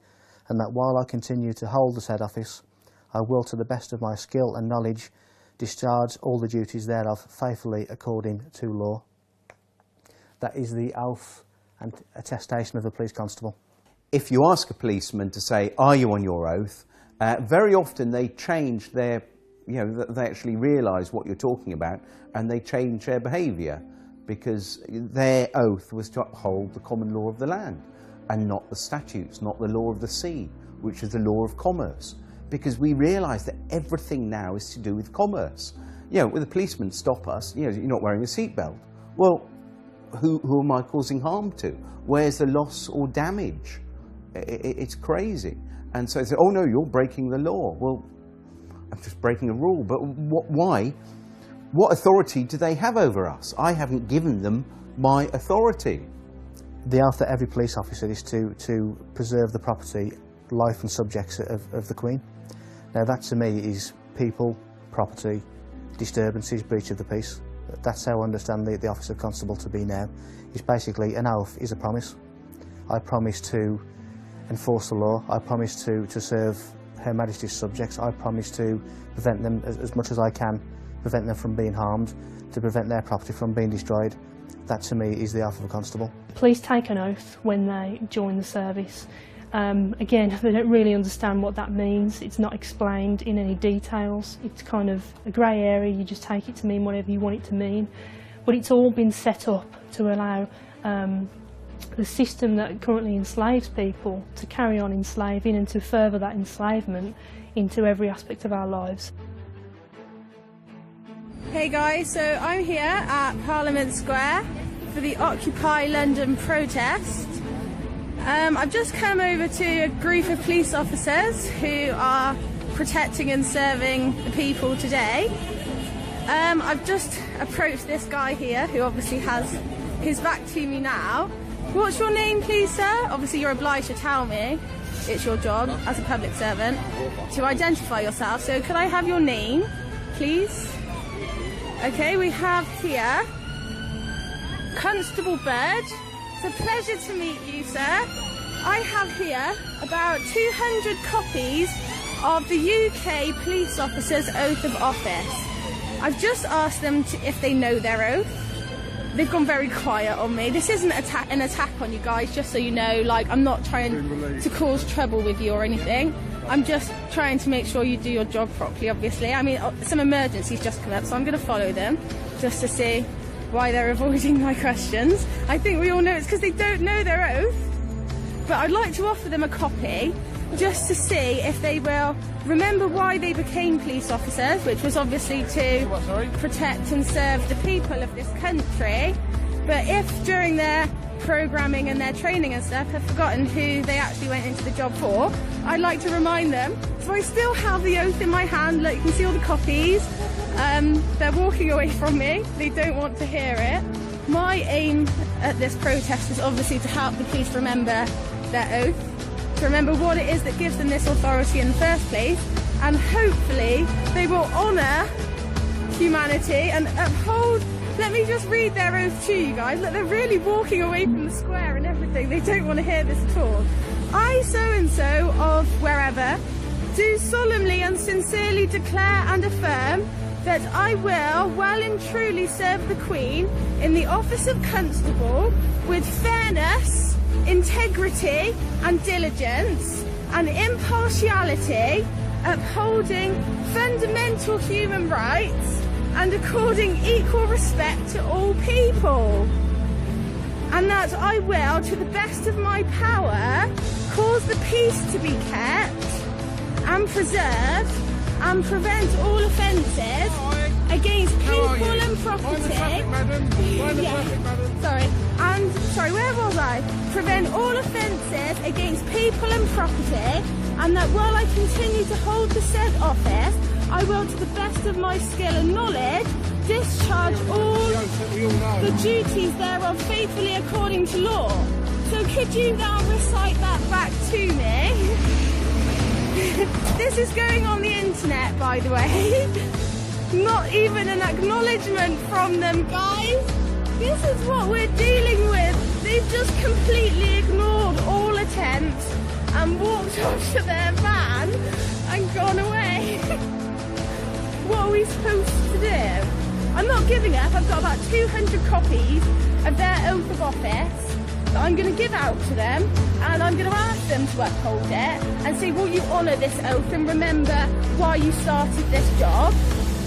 and that while I continue to hold the said office, I will, to the best of my skill and knowledge, discharge all the duties thereof faithfully according to law. That is the oath and attestation of the police constable. If you ask a policeman to say, are you on your oath, very often they change their, they actually realise what you're talking about and they change their behaviour because their oath was to uphold the common law of the land and not the statutes, not the law of the sea, which is the law of commerce. Because we realise that everything now is to do with commerce. When the policemen stop us, you're not wearing a seatbelt. Well, who am I causing harm to? Where's the loss or damage? It's crazy. And so they say, oh no, you're breaking the law. Well, I'm just breaking a rule, but why? What authority do they have over us? I haven't given them my authority. The oath that every police officer is to preserve the property, life and subjects of the Queen. Now that to me is people, property, disturbances, breach of the peace. That's how I understand the office of constable to be now. It's basically an oath is a promise. I promise to enforce the law. I promise to serve Her Majesty's subjects. I promise to prevent them as much as I can, prevent them from being harmed, to prevent their property from being destroyed. That to me is the oath of a constable. Police take an oath when they join the service. Again, they don't really understand what that means. It's not explained in any details. It's kind of a grey area. You just take it to mean whatever you want it to mean. But it's all been set up to allow the system that currently enslaves people to carry on enslaving and to further that enslavement into every aspect of our lives. Hey guys, so I'm here at Parliament Square for the Occupy London protest. I've just come over to a group of police officers who are protecting and serving the people today. I've just approached this guy here who obviously has his back to me now. What's your name please, sir? Obviously you're obliged to tell me. It's your job as a public servant to identify yourself. So could I have your name, please? Okay, we have here Constable Bird. It's a pleasure to meet you, sir. I have here about 200 copies of the UK police officer's oath of office. I've just asked them if they know their oath. They've gone very quiet on me. This isn't an attack on you guys, just so you know. Like, I'm not trying to cause trouble with you or anything. I'm just trying to make sure you do your job properly, obviously. I mean, some emergencies just come up, so I'm going to follow them just to see why they're avoiding my questions. I think we all know it's because they don't know their oath. But I'd like to offer them a copy just to see if they will remember why they became police officers, which was obviously to protect and serve the people of this country. But if during their programming and their training and stuff have forgotten who they actually went into the job for, I'd like to remind them. So I still have the oath in my hand. Look, you can see all the copies. They're walking away from me. They don't want to hear it. My aim at this protest is obviously to help the police remember their oath, to remember what it is that gives them this authority in the first place, and hopefully they will honour humanity and uphold. Let me just read their oath to you guys. Look, they're really walking away from the square and everything. They don't want to hear this at all. I, so-and-so of wherever, do solemnly and sincerely declare and affirm that I will well and truly serve the Queen in the office of Constable with fairness, integrity and diligence and impartiality, upholding fundamental human rights and according equal respect to all people. And that I will, to the best of my power, cause the peace to be kept and preserved and prevent all offences against people and property. Sorry, where was I? Prevent all offences against people and property, and that while I continue to hold the said office, I will, to the best of my skill and knowledge, discharge all the duties thereof faithfully according to law. So could you now recite that back to me? This is going on the internet, by the way. Not even an acknowledgement from them, guys. This is what we're dealing with. They've just completely ignored all attempts and walked off to their van and gone away. What are we supposed to do? I'm not giving up. I've got about 200 copies of their oath of office that I'm going to give out to them, and I'm going to ask them to uphold it and say, will you honour this oath and remember why you started this job?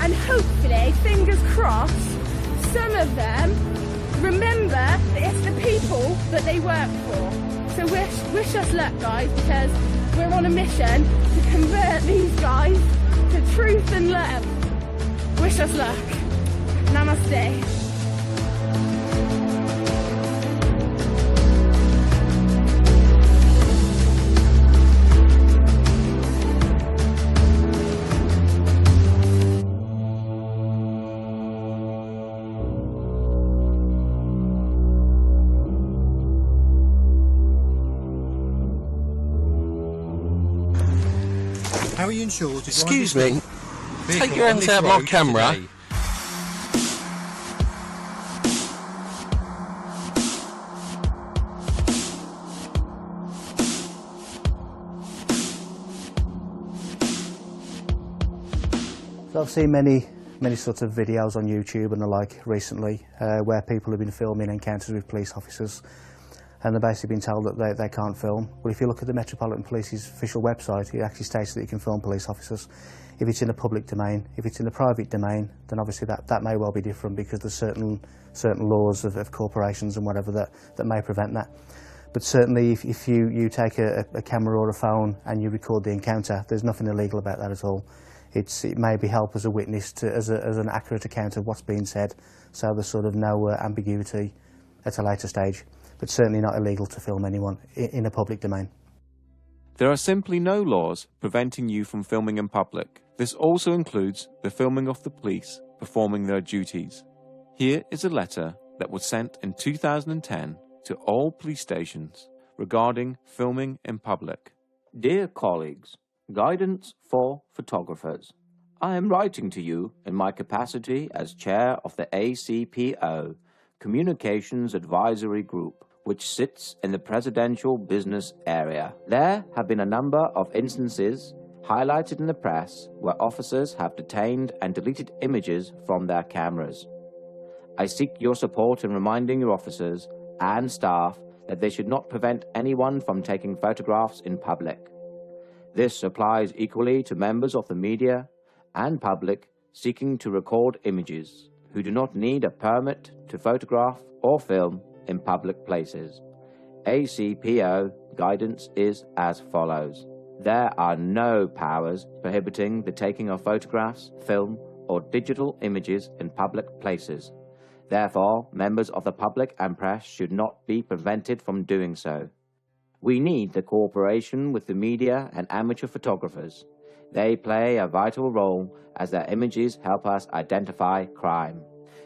And hopefully, fingers crossed, some of them remember that it's the people that they work for. So wish us luck, guys, because we're on a mission to convert these guys to truth and love. Wish us luck. Namaste. How are you insured? Excuse me, take your hands out of my camera. Today? So I've seen many sorts of videos on YouTube and the like recently where people have been filming encounters with police officers, and they've basically been told that they can't film. But if you look at the Metropolitan Police's official website, it actually states that you can film police officers. If it's in the public domain, if it's in the private domain, then obviously that may well be different, because there's certain laws of corporations and whatever that may prevent that. But certainly if you take a camera or a phone and you record the encounter, there's nothing illegal about that at all. It maybe help as a witness as an accurate account of what's being said, so there's sort of no ambiguity at a later stage. But certainly not illegal to film anyone in a public domain. There are simply no laws preventing you from filming in public. This also includes the filming of the police performing their duties. Here is a letter that was sent in 2010 to all police stations regarding filming in public. Dear colleagues, guidance for photographers. I am writing to you in my capacity as chair of the ACPO, Communications Advisory Group, which sits in the presidential business area. There have been a number of instances highlighted in the press where officers have detained and deleted images from their cameras. I seek your support in reminding your officers and staff that they should not prevent anyone from taking photographs in public. This applies equally to members of the media and public seeking to record images who do not need a permit to photograph or film in public places. ACPO guidance is as follows. There are no powers prohibiting the taking of photographs, film, or digital images in public places. Therefore, members of the public and press should not be prevented from doing so. We need the cooperation with the media and amateur photographers. They play a vital role as their images help us identify crime.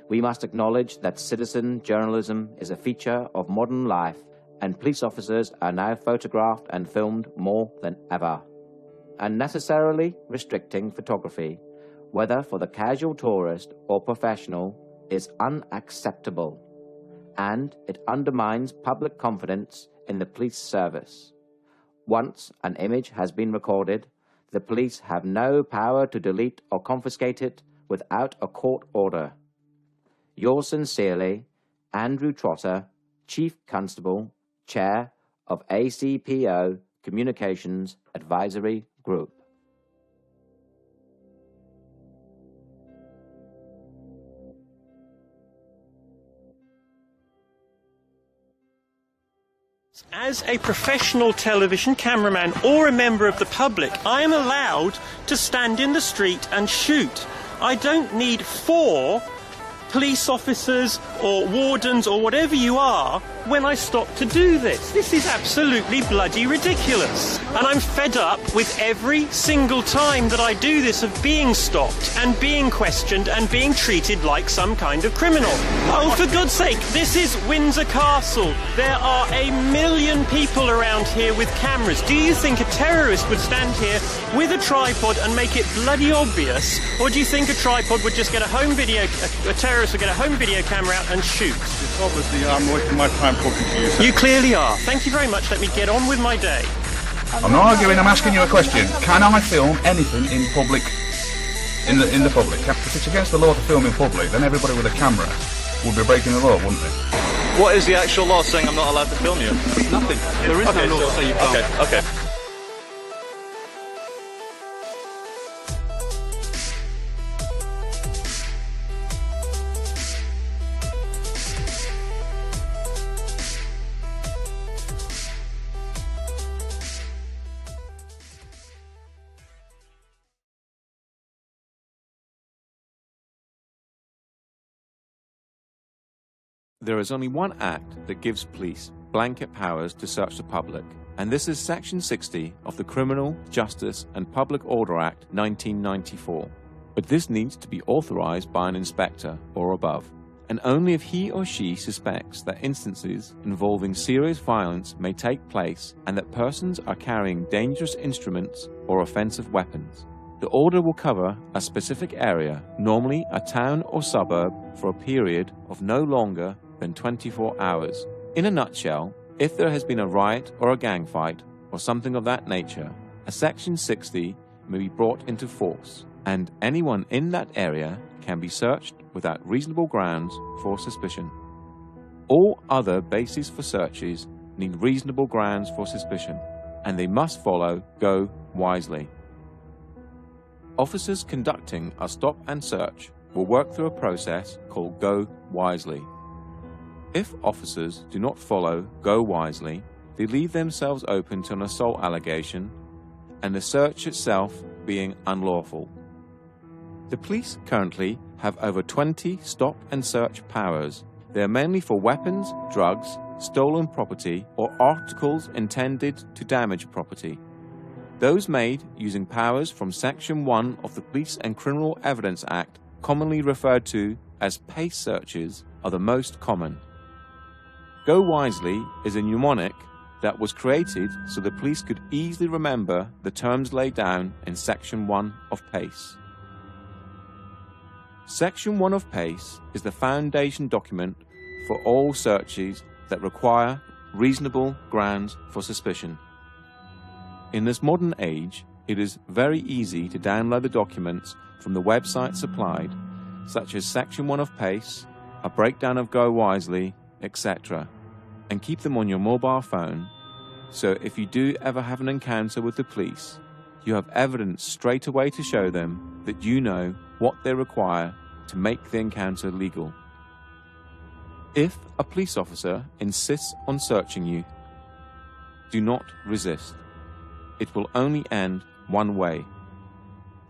we must acknowledge that citizen journalism is a feature of modern life, and police officers are now photographed and filmed more than ever. Unnecessarily restricting photography, whether for the casual tourist or professional, is unacceptable, and it undermines public confidence in the police service. Once an image has been recorded, the police have no power to delete or confiscate it without a court order. Yours sincerely, Andrew Trotter, Chief Constable, Chair of ACPO Communications Advisory Group. As a professional television cameraman or a member of the public, I am allowed to stand in the street and shoot. I don't need 4 police officers or wardens or whatever you are when I stop to do this. This is absolutely bloody ridiculous. And I'm fed up with every single time that I do this of being stopped and being questioned and being treated like some kind of criminal. Oh, for God's sake, this is Windsor Castle. There are 1 million people around here with cameras. Do you think a terrorist would stand here with a tripod and make it bloody obvious? Or do you think a tripod would just get a home video, a terrorist would get a home video camera out and shoot? It's obviously I'm wasting my time talking to you, sir. You clearly are. Thank you very much. Let me get on with my day. I'm not arguing, I'm asking you a question. Can I film anything in public, in the public? If it's against the law to film in public, then everybody with a camera would be breaking the law, wouldn't they? What is the actual law saying I'm not allowed to film you? Nothing. There is no law to say you can't. Okay. There is only one act that gives police blanket powers to search the public, and this is Section 60 of the Criminal Justice and Public Order Act 1994. But this needs to be authorized by an inspector or above, and only if he or she suspects that instances involving serious violence may take place and that persons are carrying dangerous instruments or offensive weapons. The order will cover a specific area, normally a town or suburb, for a period of no longer than 24 hours. In a nutshell, if there has been a riot or a gang fight or something of that nature, a Section 60 may be brought into force, and anyone in that area can be searched without reasonable grounds for suspicion. All other bases for searches need reasonable grounds for suspicion, and they must follow go wisely. Officers conducting a stop and search will work through a process called go wisely. If officers do not follow go wisely, they leave themselves open to an assault allegation and the search itself being unlawful. The police currently have over 20 stop and search powers. They are mainly for weapons, drugs, stolen property, or articles intended to damage property. Those made using powers from Section 1 of the Police and Criminal Evidence Act, commonly referred to as PACE searches, are the most common. Go wisely is a mnemonic that was created so the police could easily remember the terms laid down in Section 1 of PACE. Section 1 of PACE is the foundation document for all searches that require reasonable grounds for suspicion. In this modern age, it is very easy to download the documents from the website supplied, such as Section 1 of PACE, a breakdown of Go Wisely, etc., and keep them on your mobile phone, so if you do ever have an encounter with the police, you have evidence straight away to show them that you know what they require to make the encounter legal. If a police officer insists on searching you, do not resist. It will only end one way.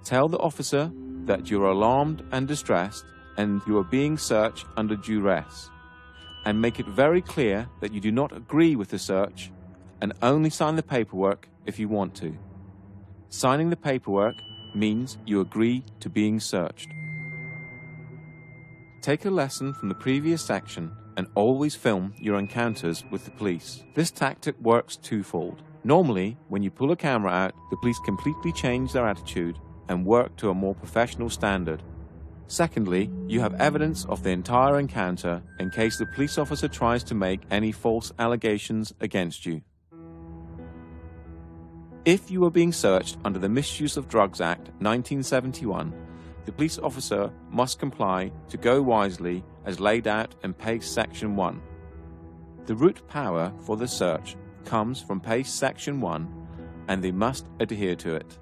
Tell the officer that you're alarmed and distressed and you are being searched under duress, and make it very clear that you do not agree with the search and only sign the paperwork if you want to. Signing the paperwork means you agree to being searched. Take a lesson from the previous section and always film your encounters with the police. This tactic works twofold. Normally, when you pull a camera out, the police completely change their attitude and work to a more professional standard. Secondly, you have evidence of the entire encounter in case the police officer tries to make any false allegations against you. If you are being searched under the Misuse of Drugs Act 1971, the police officer must comply to go wisely as laid out in PACE Section 1. The root power for the search comes from PACE Section 1 and they must adhere to it.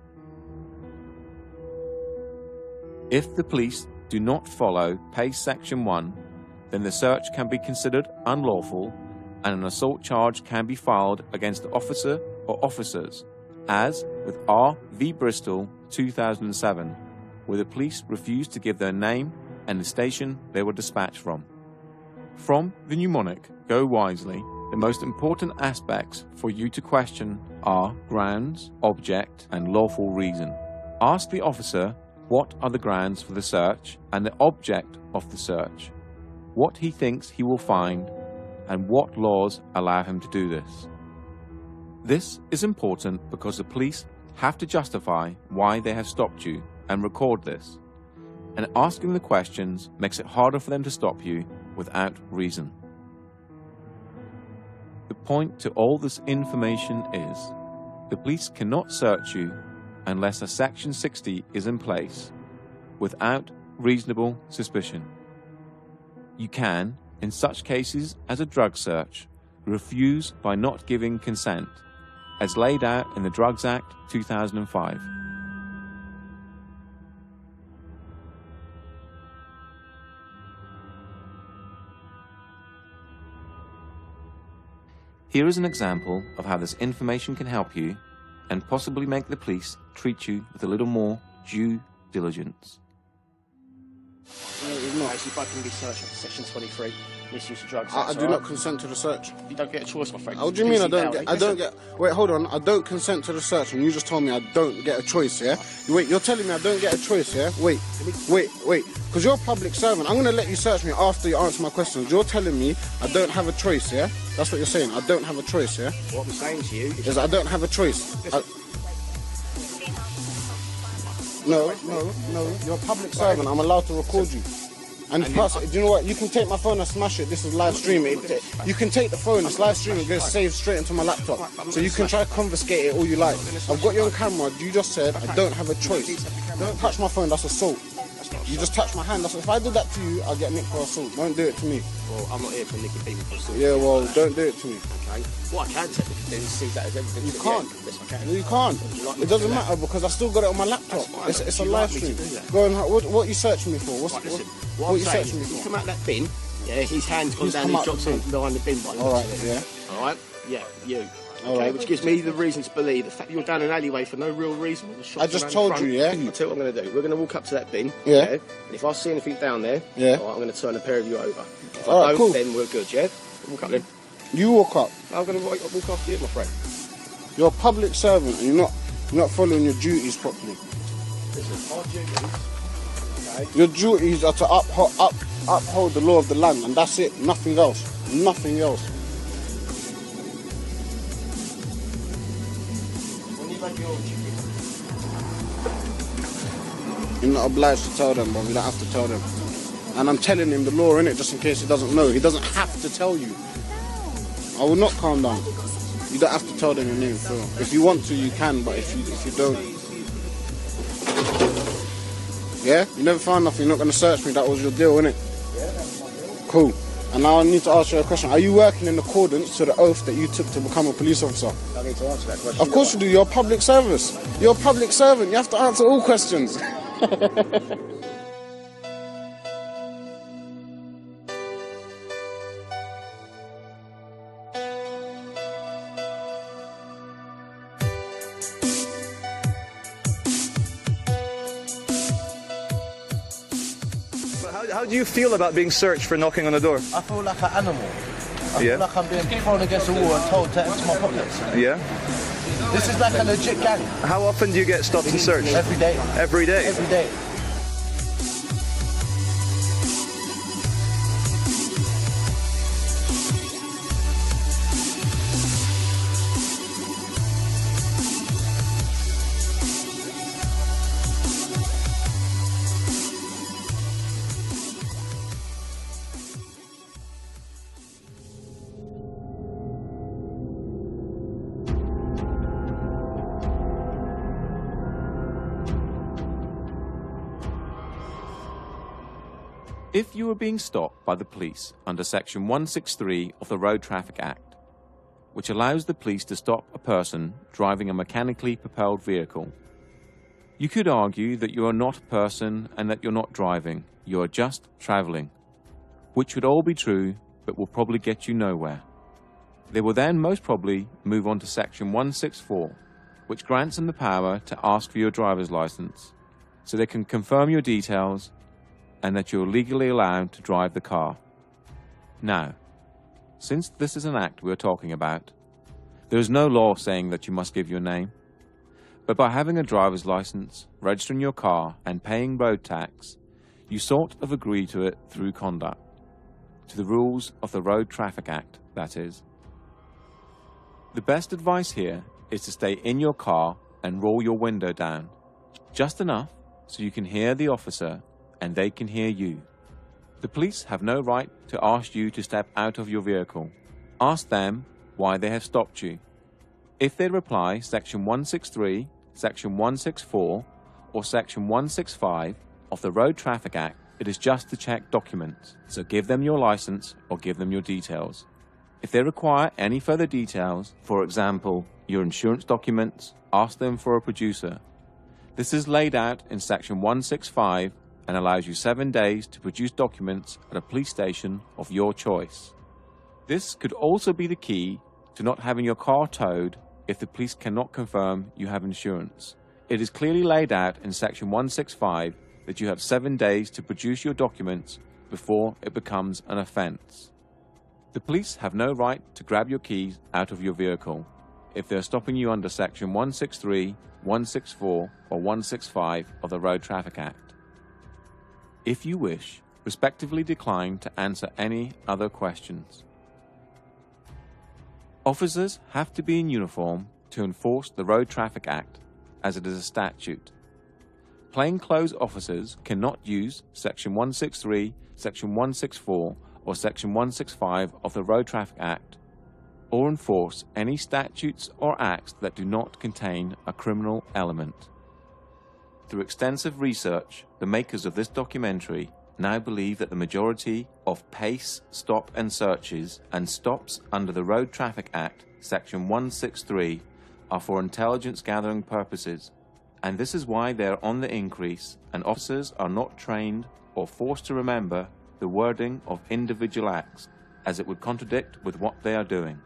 If the police do not follow PACE Section 1, then the search can be considered unlawful and an assault charge can be filed against the officer or officers, as with R v Bristol 2007, where the police refused to give their name and the station they were dispatched from. From the mnemonic, go wisely, the most important aspects for you to question are grounds, object, and lawful reason. Ask the officer what are the grounds for the search and the object of the search, what he thinks he will find, and what laws allow him to do this. This is important because the police have to justify why they have stopped you and record this, and asking the questions makes it harder for them to stop you without reason. The point to all this information is, the police cannot search you unless a Section 60 is in place without reasonable suspicion. You can, in such cases as a drug search, refuse by not giving consent, as laid out in the Drugs Act 2005. Here is an example of how this information can help you and possibly make the police treat you with a little more due diligence. If I can be searched under Section 23, misuse of drugs. I do not consent to the search. You don't get a choice, my friend. What do you mean I don't get? Wait, hold on. I don't consent to the search, and you just told me I don't get a choice, yeah? Wait, you're telling me I don't get a choice, yeah? Wait. Because you're a public servant. I'm going to let you search me after you answer my questions. You're telling me I don't have a choice, yeah? That's what you're saying. I don't have a choice, yeah? What I'm saying to you is I don't have a choice. No. You're a public servant. I'm allowed to record you. And plus, do you know what? You can take my phone and smash it. This is live streaming. You can take the phone, it's live streaming, it goes saved straight into my laptop. So you can try to confiscate it all you like. I've got you on camera. You just said I don't have a choice. Don't touch my phone, that's assault. You just touch my hand. If I did that to you, I'll get nicked for assault. Don't do it to me. Well, I'm not here for nicking people for assault. Yeah, well, don't do it to me. Okay. What I can technically do is see that as evidence. You can't. Yes, I can. No, you can't. It doesn't matter because I still got it on my laptop. It's a live stream. Go on, what you searching me for? What you searching me for? You come out that bin, yeah, his hand's gone down, he drops in behind the bin. Alright, yeah. Alright? Yeah, you. Okay, which gives me the reason to believe the fact you're down an alleyway for no real reason. I just told you, yeah? I'll tell you what I'm going to do. We're going to walk up to that bin, yeah? And if I see anything down there, yeah, I'm going to turn a pair of you over. If I don't, cool. Then we're good, yeah? Walk up then. You walk up. I'm going to walk after you, my friend. You're a public servant and you're not following your duties properly. Listen, our duties, okay? Your duties are to uphold the law of the land, and that's it. Nothing else. Nothing else. You're not obliged to tell them, but you don't have to tell them. And I'm telling him the law, innit, just in case he doesn't know. He doesn't have to tell you. I will not calm down. You don't have to tell them your name, Phil. If you want to, you can, but if you don't... Yeah? You never found nothing, you're not going to search me, that was your deal, innit? Yeah. Cool. And now I need to ask you a question. Are you working in accordance to the oath that you took to become a police officer? I need to answer that question. Of course you do. You're a public service. You're a public servant. You have to answer all questions. How do you feel about being searched for knocking on the door? I feel like an animal. I feel like I'm being thrown against the wall and told to empty my pockets. Yeah? This is like a legit gang. How often do you get stopped and searched? Every day. Every day? Every day. If you were being stopped by the police under Section 163 of the Road Traffic Act, which allows the police to stop a person driving a mechanically propelled vehicle, you could argue that you are not a person and that you're not driving, you are just travelling, which would all be true but will probably get you nowhere. They will then most probably move on to Section 164, which grants them the power to ask for your driver's licence, so they can confirm your details and that you're legally allowed to drive the car. Now, since this is an act we're talking about, there is no law saying that you must give your name, but by having a driver's licence, registering your car and paying road tax, you sort of agree to it through conduct, to the rules of the Road Traffic Act, that is. The best advice here is to stay in your car and roll your window down, just enough so you can hear the officer and they can hear you. The police have no right to ask you to step out of your vehicle. Ask them why they have stopped you. If they reply Section 163, Section 164, or Section 165 of the Road Traffic Act, it is just to check documents, so give them your license or give them your details. If they require any further details, for example, your insurance documents, ask them for a producer. This is laid out in Section 165 and allows you 7 days to produce documents at a police station of your choice. This could also be the key to not having your car towed if the police cannot confirm you have insurance. It is clearly laid out in Section 165 that you have 7 days to produce your documents before it becomes an offence. The police have no right to grab your keys out of your vehicle if they're stopping you under Section 163, 164 or 165 of the Road Traffic Act. If you wish, respectively decline to answer any other questions. Officers have to be in uniform to enforce the Road Traffic Act, as it is a statute. Plainclothes officers cannot use Section 163, Section 164, or Section 165 of the Road Traffic Act, or enforce any statutes or acts that do not contain a criminal element. Through extensive research, the makers of this documentary now believe that the majority of pace, stop and searches and stops under the Road Traffic Act, Section 163, are for intelligence gathering purposes, and this is why they are on the increase and officers are not trained or forced to remember the wording of individual acts, as it would contradict with what they are doing.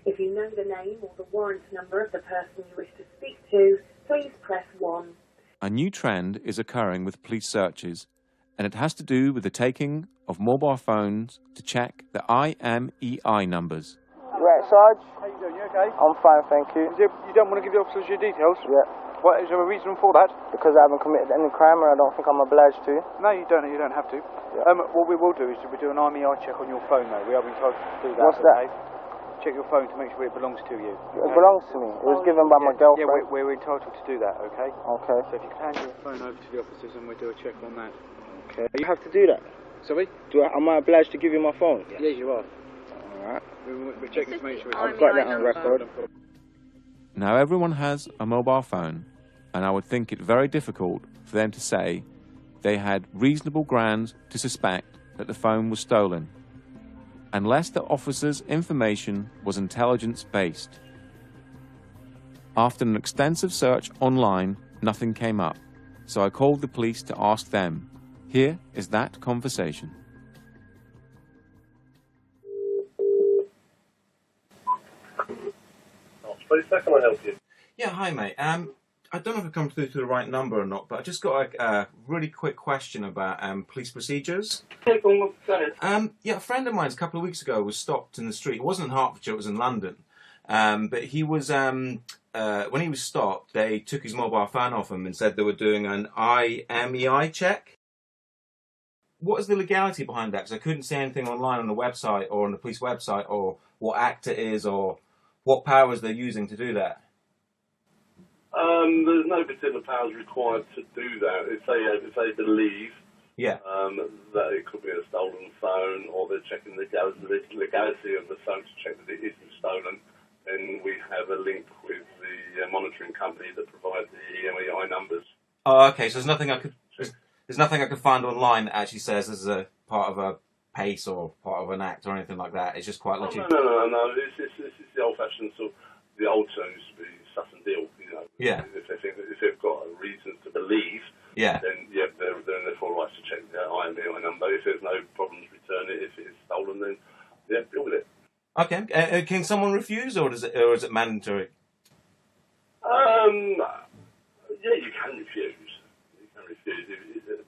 If you know the name or the warrant number of the person you wish to speak to, please press 1. A new trend is occurring with police searches, and it has to do with the taking of mobile phones to check the IMEI numbers. You right, Sarge? How you doing? You okay? I'm fine, thank you. You don't want to give the officers your details? Yeah. What, is there a reason for that? Because I haven't committed any crime and I don't think I'm obliged to. No, you don't have to. Yeah. What we will do is we do an IMEI check on your phone though. We have been told to do that. What's that? Check your phone to make sure it belongs to you. Okay? It belongs to me. It was given by my girlfriend. Yeah, we're entitled to do that, okay? Okay. So if you can hand your phone over to the officers and we'll do a check on that. Okay. You have to do that? Sorry? Am I obliged to give you my phone? Yes, you are. Alright. We're checking to make sure I've got that on record. Now everyone has a mobile phone, and I would think it very difficult for them to say they had reasonable grounds to suspect that the phone was stolen, unless the officer's information was intelligence-based. After an extensive search online, nothing came up, so I called the police to ask them. Here is that conversation. How can I help you? Yeah, hi mate. I don't know if I've come through to the right number or not, but I just got a really quick question about police procedures. Yeah, a friend of mine a couple of weeks ago was stopped in the street. It wasn't in Hertfordshire, it was in London. But he was, when he was stopped, they took his mobile phone off him and said they were doing an IMEI check. What is the legality behind that? Because I couldn't see anything online on the website or on the police website or what act it is or what powers they're using to do that. There's no particular powers required to do that. If they believe that it could be a stolen phone, or they're checking the legality of the phone to check that it isn't stolen, then we have a link with the monitoring company that provides the EMEI numbers. Oh, okay. So there's nothing I could find online that actually says this is a part of a pace or part of an act or anything like that. It's just quite legit. No. This is the old-fashioned sort of, the old term used to be suss and deal. You know. Yeah. If they've got reasons to believe, then they're in their full rights to check the IMEI number. If there's no problems, return it. If it's stolen, then deal with it. Okay. Can someone refuse, or is it mandatory? Yeah, you can refuse.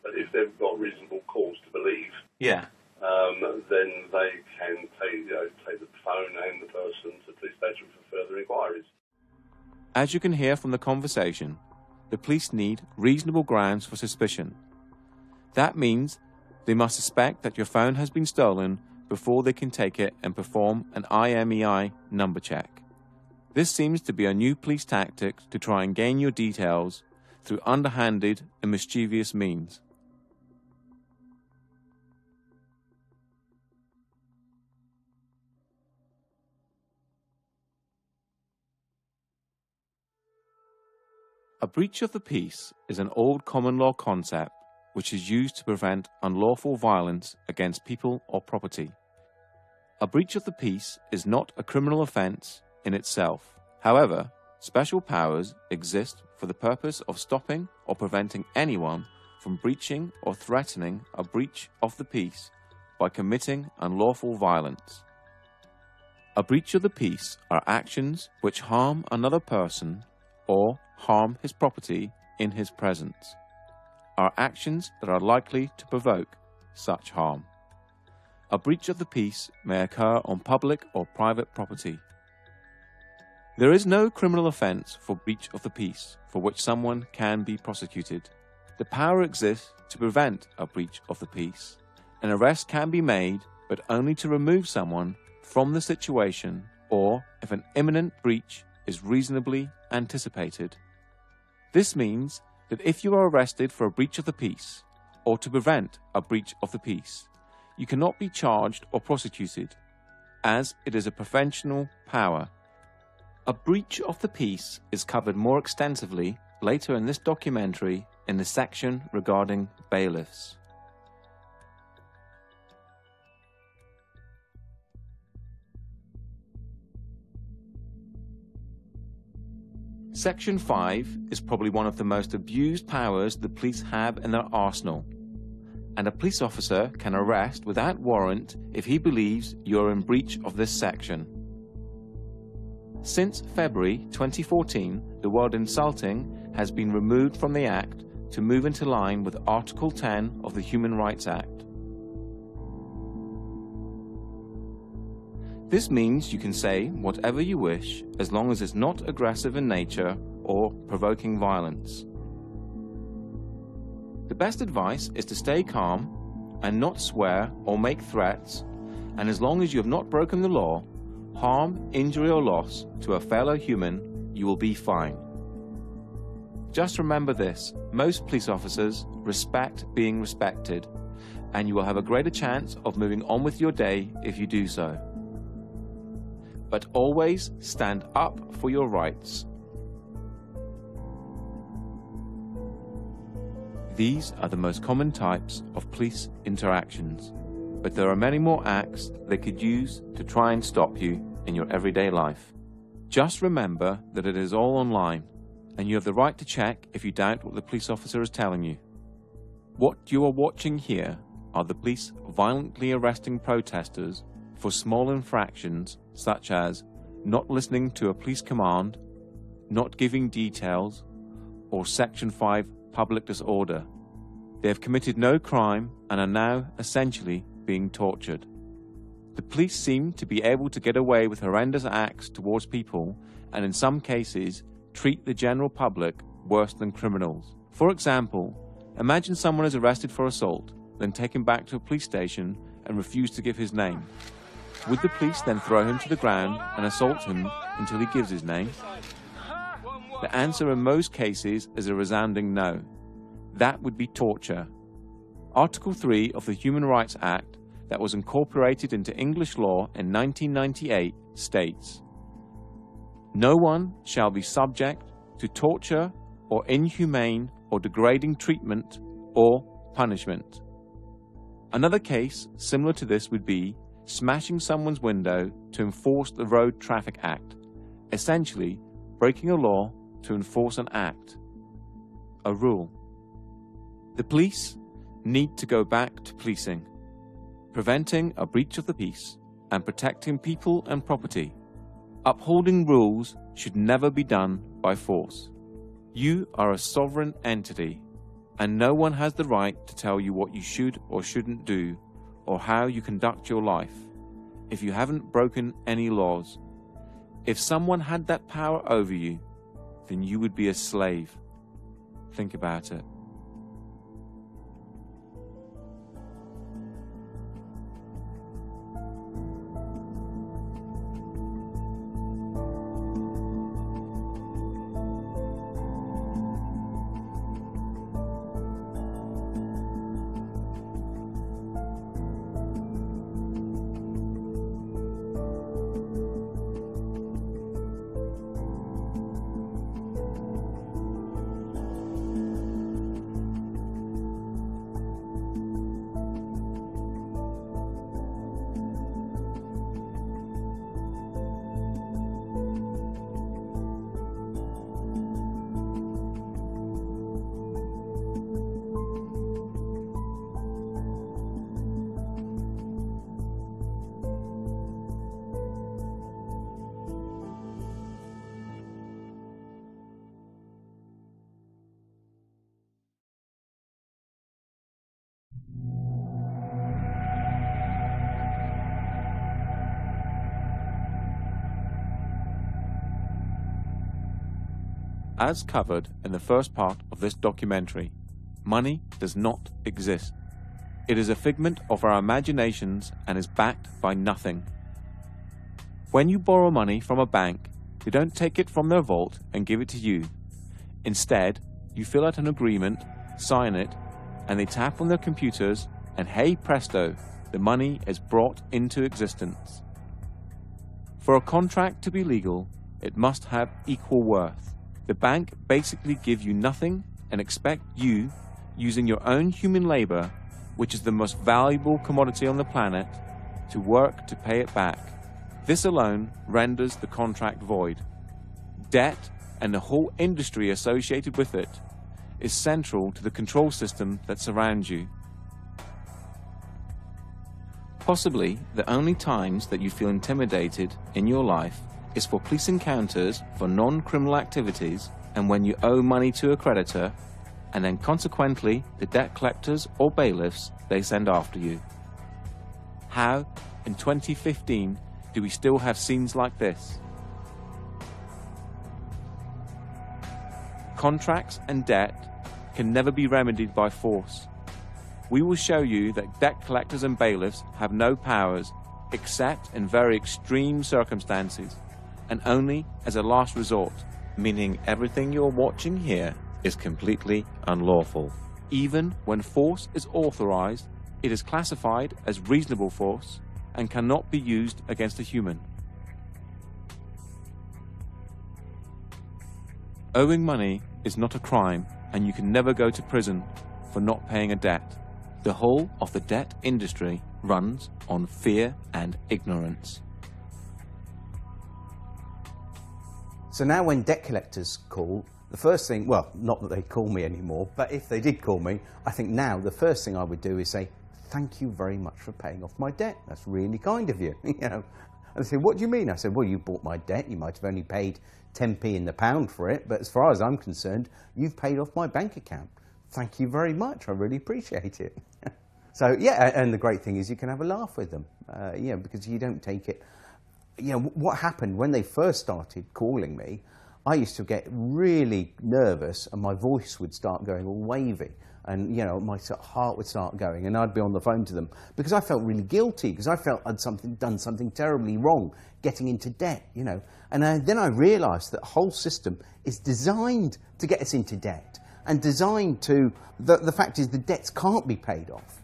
But if they've got reasonable cause to believe, then they can take the phone and the person to the police station for further inquiries. As you can hear from the conversation, the police need reasonable grounds for suspicion. That means they must suspect that your phone has been stolen before they can take it and perform an IMEI number check. This seems to be a new police tactic to try and gain your details through underhanded and mischievous means. A breach of the peace is an old common law concept which is used to prevent unlawful violence against people or property. A breach of the peace is not a criminal offence in itself. However, special powers exist for the purpose of stopping or preventing anyone from breaching or threatening a breach of the peace by committing unlawful violence. A breach of the peace are actions which harm another person or harm his property in his presence, are actions that are likely to provoke such harm. A breach of the peace may occur on public or private property. There is no criminal offence for breach of the peace for which someone can be prosecuted. The power exists to prevent a breach of the peace. An arrest can be made, but only to remove someone from the situation or if an imminent breach is reasonably anticipated. This means that if you are arrested for a breach of the peace, or to prevent a breach of the peace, you cannot be charged or prosecuted, as it is a preventional power. A breach of the peace is covered more extensively later in this documentary in the section regarding bailiffs. Section 5 is probably one of the most abused powers the police have in their arsenal, and a police officer can arrest without warrant if he believes you are in breach of this section. Since February 2014, the word insulting has been removed from the Act to move into line with Article 10 of the Human Rights Act. This means you can say whatever you wish as long as it's not aggressive in nature or provoking violence. The best advice is to stay calm and not swear or make threats, and as long as you have not broken the law, harm, injury or loss to a fellow human, you will be fine. Just remember this: most police officers respect being respected, and you will have a greater chance of moving on with your day if you do so. But always stand up for your rights. These are the most common types of police interactions, but there are many more acts they could use to try and stop you in your everyday life. Just remember that it is all online, and you have the right to check if you doubt what the police officer is telling you. What you are watching here are the police violently arresting protesters for small infractions such as not listening to a police command, not giving details, or Section 5 public disorder. They have committed no crime and are now essentially being tortured. The police seem to be able to get away with horrendous acts towards people and in some cases treat the general public worse than criminals. For example, imagine someone is arrested for assault, then taken back to a police station and refuse to give his name. Would the police then throw him to the ground and assault him until he gives his name? The answer in most cases is a resounding no. That would be torture. Article 3 of the Human Rights Act, that was incorporated into English law in 1998, states, "No one shall be subject to torture or inhumane or degrading treatment or punishment." Another case similar to this would be smashing someone's window to enforce the Road Traffic Act, essentially breaking a law to enforce an act, a rule. The police need to go back to policing, preventing a breach of the peace and protecting people and property. Upholding rules should never be done by force. You are a sovereign entity, and no one has the right to tell you what you should or shouldn't do, or how you conduct your life, if you haven't broken any laws. If someone had that power over you, then you would be a slave. Think about it. As covered in the first part of this documentary, money does not exist. It is a figment of our imaginations and is backed by nothing. When you borrow money from a bank, they don't take it from their vault and give it to you. Instead, you fill out an agreement, sign it, and they tap on their computers, and hey presto, the money is brought into existence. For a contract to be legal, it must have equal worth. The bank basically give you nothing and expect you, using your own human labor, which is the most valuable commodity on the planet, to work to pay it back. This alone renders the contract void. Debt, and the whole industry associated with it, is central to the control system that surrounds you. Possibly the only times that you feel intimidated in your life is for police encounters for non-criminal activities, and when you owe money to a creditor, and then consequently the debt collectors or bailiffs they send after you. How, in 2015, do we still have scenes like this? Contracts and debt can never be remedied by force. We will show you that debt collectors and bailiffs have no powers except in very extreme circumstances, and only as a last resort, meaning everything you're watching here is completely unlawful. Even when force is authorized, it is classified as reasonable force and cannot be used against a human. Owing money is not a crime, and you can never go to prison for not paying a debt. The whole of the debt industry runs on fear and ignorance. So now when debt collectors call, the first thing, well, not that they call me anymore, but if they did call me, I think now the first thing I would do is say, thank you very much for paying off my debt. That's really kind of you. You know, and they say, what do you mean? I said, well, you bought my debt. You might have only paid 10p in the pound for it, but as far as I'm concerned, you've paid off my bank account. Thank you very much. I really appreciate it. So, yeah, and the great thing is you can have a laugh with them, you know, because you don't take it. You know, what happened when they first started calling me, I used to get really nervous and my voice would start going all wavy. And, you know, my heart would start going, and I'd be on the phone to them because I felt really guilty, because I felt I'd done something terribly wrong, getting into debt, you know. And then I realised that the whole system is designed to get us into debt, and designed to, the fact is the debts can't be paid off.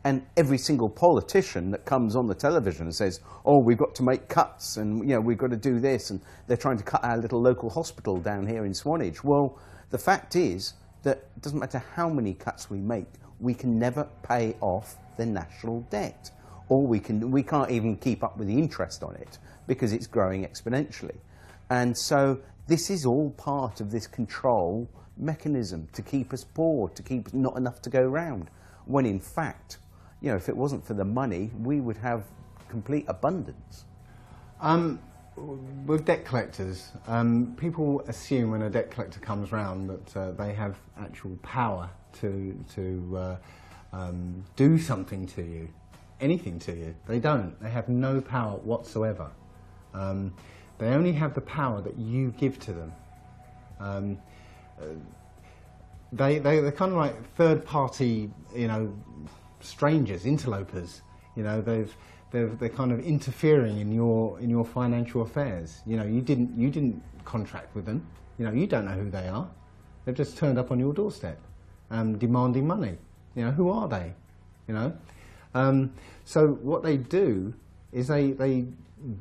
And every single politician that comes on the television and says, oh, we've got to make cuts, and, you know, we've got to do this, and they're trying to cut our little local hospital down here in Swanage. Well, the fact is, that it doesn't matter how many cuts we make, we can never pay off the national debt. Or we can't even keep up with the interest on it because it's growing exponentially. And so this is all part of this control mechanism to keep us poor, to keep not enough to go round. When in fact, you know, if it wasn't for the money, we would have complete abundance. With debt collectors, people assume when a debt collector comes round that they have actual power to do something to you, anything to you. They don't. They have no power whatsoever. They only have the power that you give to them. They're kind of like third-party, you know, strangers, interlopers. You know, they're kind of interfering in your financial affairs. You know, you didn't contract with them. You know, you don't know who they are. They've just turned up on your doorstep, demanding money. You know, who are they? You know, so what they do is they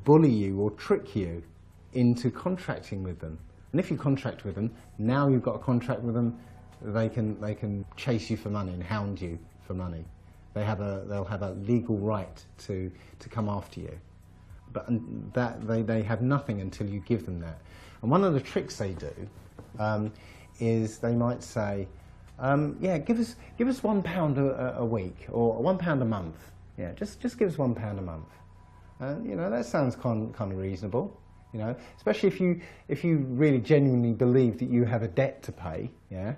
bully you or trick you into contracting with them. And if you contract with them, now you've got a contract with them, they can chase you for money and hound you for money. They'll have a legal right to come after you, but they have nothing until you give them that. And one of the tricks they do is they might say, yeah, give us £1 a week or £1 a month. Yeah, just give us £1 a month. You know, that sounds kind of reasonable. You know, especially if you really genuinely believe that you have a debt to pay. Yeah,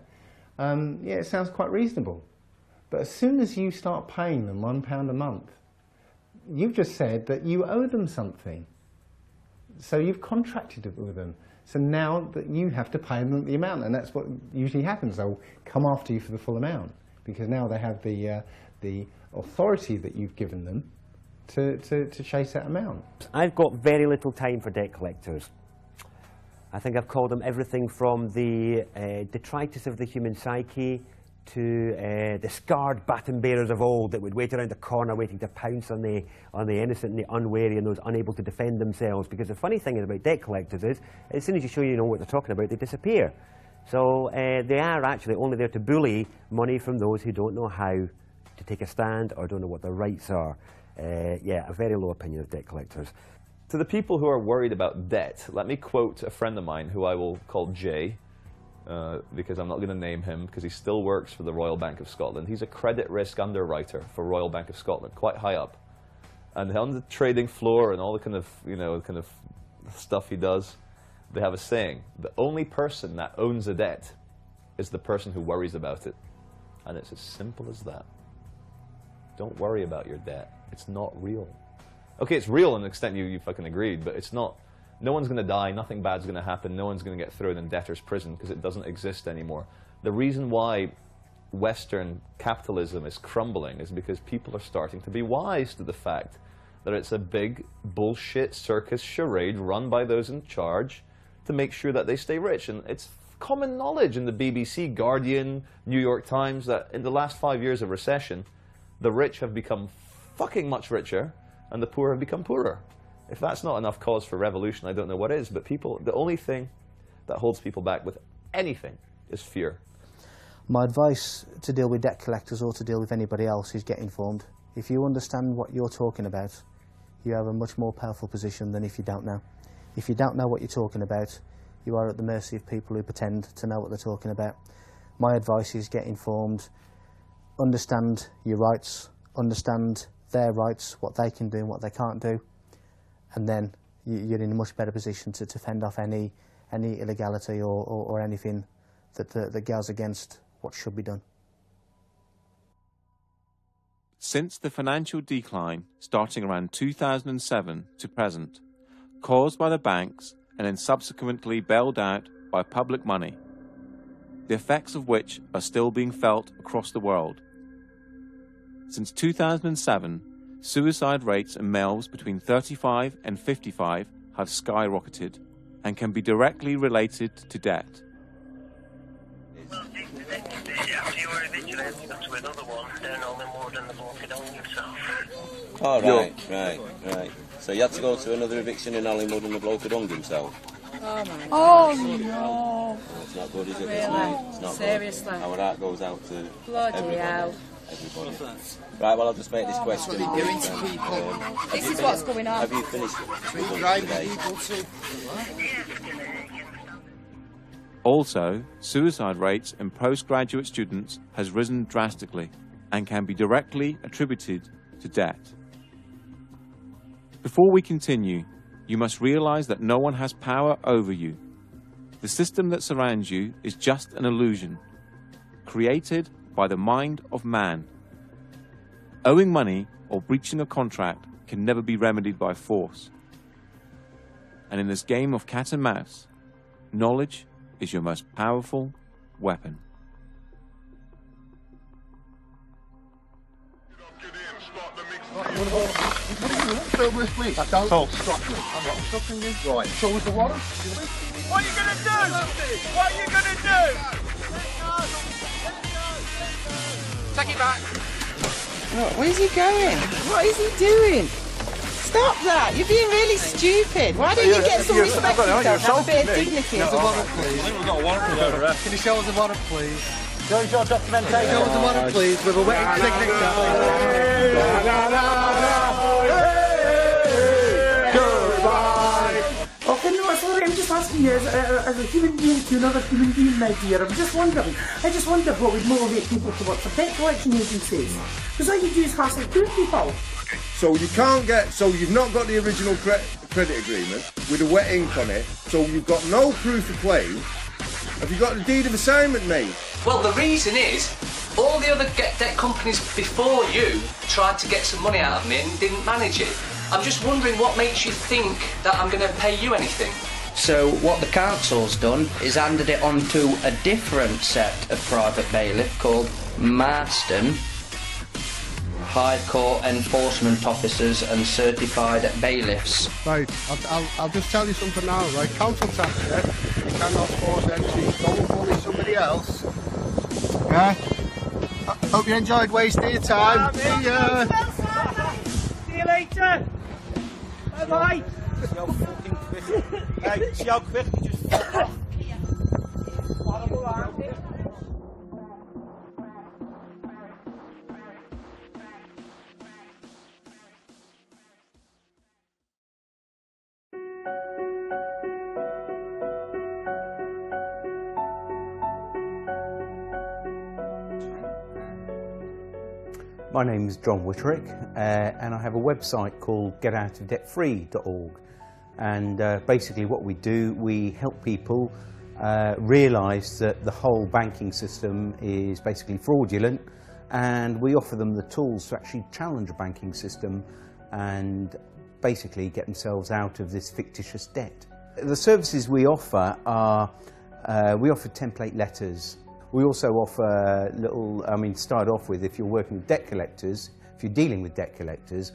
yeah, it sounds quite reasonable. But as soon as you start paying them £1 a month, you've just said that you owe them something. So you've contracted it with them. So now that you have to pay them the amount, and that's what usually happens. They'll come after you for the full amount because now they have the authority that you've given them to chase that amount. I've got very little time for debt collectors. I think I've called them everything from the detritus of the human psyche to the scarred baton bearers of old that would wait around the corner waiting to pounce on the innocent and the unwary and those unable to defend themselves. Because the funny thing about debt collectors is, as soon as you show you know what they're talking about, they disappear. So they are actually only there to bully money from those who don't know how to take a stand or don't know what their rights are. Yeah, a very low opinion of debt collectors. To the people who are worried about debt, let me quote a friend of mine who I will call Jay. Because I'm not going to name him, because he still works for the Royal Bank of Scotland. He's a credit risk underwriter for Royal Bank of Scotland, quite high up. And on the trading floor and all the kind of stuff he does, they have a saying: the only person that owns a debt is the person who worries about it. And it's as simple as that. Don't worry about your debt. It's not real. Okay, it's real to an extent you fucking agreed, but it's not. No one's going to die, nothing bad's going to happen, no one's going to get thrown in debtor's prison because it doesn't exist anymore. The reason why Western capitalism is crumbling is because people are starting to be wise to the fact that it's a big bullshit circus charade run by those in charge to make sure that they stay rich. And it's common knowledge in the BBC, Guardian, New York Times that in the last 5 years of recession, the rich have become fucking much richer and the poor have become poorer. If that's not enough cause for revolution, I don't know what is. But people, the only thing that holds people back with anything is fear. My advice to deal with debt collectors or to deal with anybody else is get informed. If you understand what you're talking about, you have a much more powerful position than if you don't know. If you don't know what you're talking about, you are at the mercy of people who pretend to know what they're talking about. My advice is get informed, understand your rights, understand their rights, what they can do and what they can't do. And then you're in a much better position to fend off any illegality or anything that goes against what should be done. Since the financial decline starting around 2007 to present, caused by the banks and then subsequently bailed out by public money, the effects of which are still being felt across the world. Since 2007, suicide rates in males between 35 and 55 have skyrocketed and can be directly related to debt. Oh, right. So you had to go to another eviction in Hollywood and the bloke had hung himself? Oh no! It's not good, is it? Really? It's not Seriously? Good. Our heart goes out to Bloody hell. Everybody. Right, well, I'll just make this question. What are you doing to people? This is what's going on. Have you finished today? Also, suicide rates in postgraduate students has risen drastically and can be directly attributed to debt. Before we continue, you must realize that no one has power over you. The system that surrounds you is just an illusion, created by the mind of man. Owing money or breaching a contract can never be remedied by force. And in this game of cat and mouse, knowledge is your most powerful weapon. Don't stop me. I'm not stopping you. Right. Show us the warrant. What are you going to do? What are you going to do? Take it back. Where's he going? What is he doing? Stop that! You're being really stupid. Why don't you get some respect for yourself? Have a bit of dignity as a warrant, please. I think we've got a warrant for that arrest. Can you show us the warrant, please? Show us your documentation. Show us the warrant, please, with a wetting signature. Okay, no, sorry, I'm just asking you as a human being to another human being, my dear. I just wonder what would motivate people to work for debt collection agencies. Because all you do is hassle poor people. So you can't get, so you've not got the original credit agreement with a wet ink on it, so you've got no proof of claim. Have you got the deed of assignment, mate? Well, the reason is, all the other debt companies before you tried to get some money out of me and didn't manage it. I'm just wondering what makes you think that I'm going to pay you anything. So what the council's done is handed it on to a different set of private bailiff called Marston, High Court Enforcement Officers and Certified Bailiffs. Right, I'll just tell you something now, right? Council tax, yeah? You cannot force entry. Go and bully somebody else. Yeah? I hope you enjoyed wasting your time. See ya! See you later. Bye-bye. See how fucking quick. Hey, see how quick you just fuck off. My name is John Witterick, and I have a website called getoutofdebtfree.org. And basically what we do, we help people realise that the whole banking system is basically fraudulent, and we offer them the tools to actually challenge a banking system and basically get themselves out of this fictitious debt. The services we offer are, we offer template letters. We also offer start off with, if you're working with debt collectors, if you're dealing with debt collectors,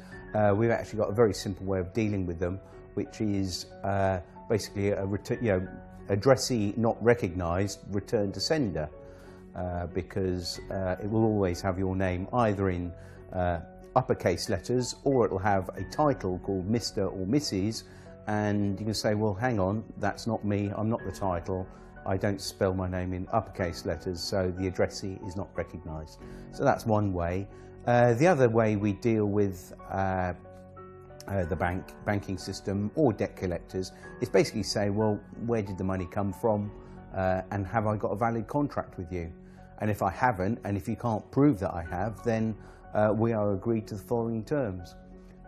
we've actually got a very simple way of dealing with them, which is basically a addressee not recognised, return to sender, because it will always have your name either in uppercase letters, or it will have a title called Mr. or Mrs, and you can say, well, hang on, that's not me, I'm not the title. I don't spell my name in uppercase letters, so the addressee is not recognised. So that's one way. The other way we deal with the banking system or debt collectors is basically say, well, where did the money come from, and have I got a valid contract with you? And if I haven't, and if you can't prove that I have, then we are agreed to the following terms.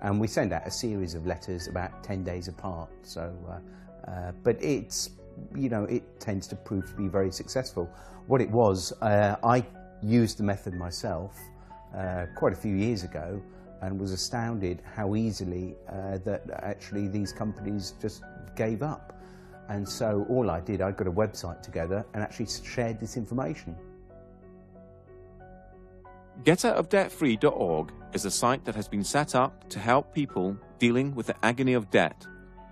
And we send out a series of letters about 10 days apart. So, but it's, it tends to prove to be very successful. What it was, I used the method myself quite a few years ago and was astounded how easily that actually these companies just gave up. And so all I did, I got a website together and actually shared this information. GetOutOfDebtFree.org is a site that has been set up to help people dealing with the agony of debt.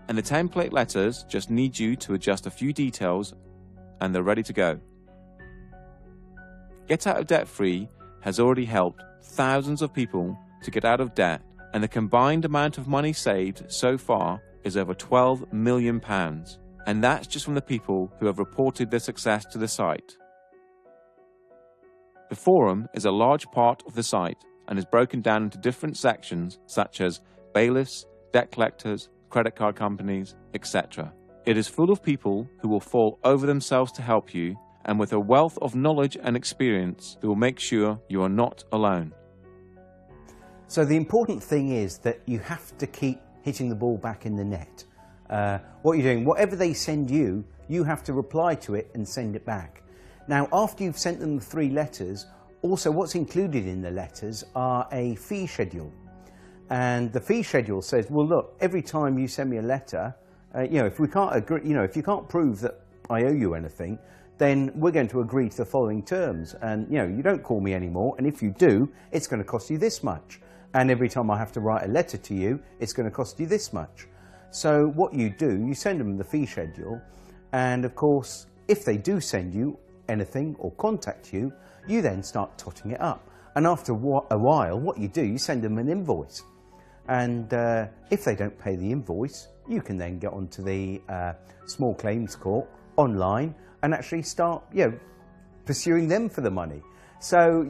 And the template letters just need you to adjust a few details and they're ready to go. Get Out of Debt Free has already helped thousands of people to get out of debt, and the combined amount of money saved so far is over £12 million. And that's just from the people who have reported their success to the site. The forum is a large part of the site and is broken down into different sections such as bailiffs, debt collectors, credit card companies, etc. It is full of people who will fall over themselves to help you, and with a wealth of knowledge and experience that will make sure you are not alone. So the important thing is that you have to keep hitting the ball back in the net. What you're doing, whatever they send you, you have to reply to it and send it back. Now, after you've sent them the 3 letters, also what's included in the letters are a fee schedule. And the fee schedule says, well, look, every time you send me a letter, if we can't agree, if you can't prove that I owe you anything, then we're going to agree to the following terms. And, you don't call me anymore. And if you do, it's going to cost you this much. And every time I have to write a letter to you, it's going to cost you this much. So what you do, you send them the fee schedule. And of course, if they do send you anything or contact you, you then start totting it up. And after a while, what you do, you send them an invoice. And if they don't pay the invoice, you can then get onto the small claims court online and actually start, pursuing them for the money. So,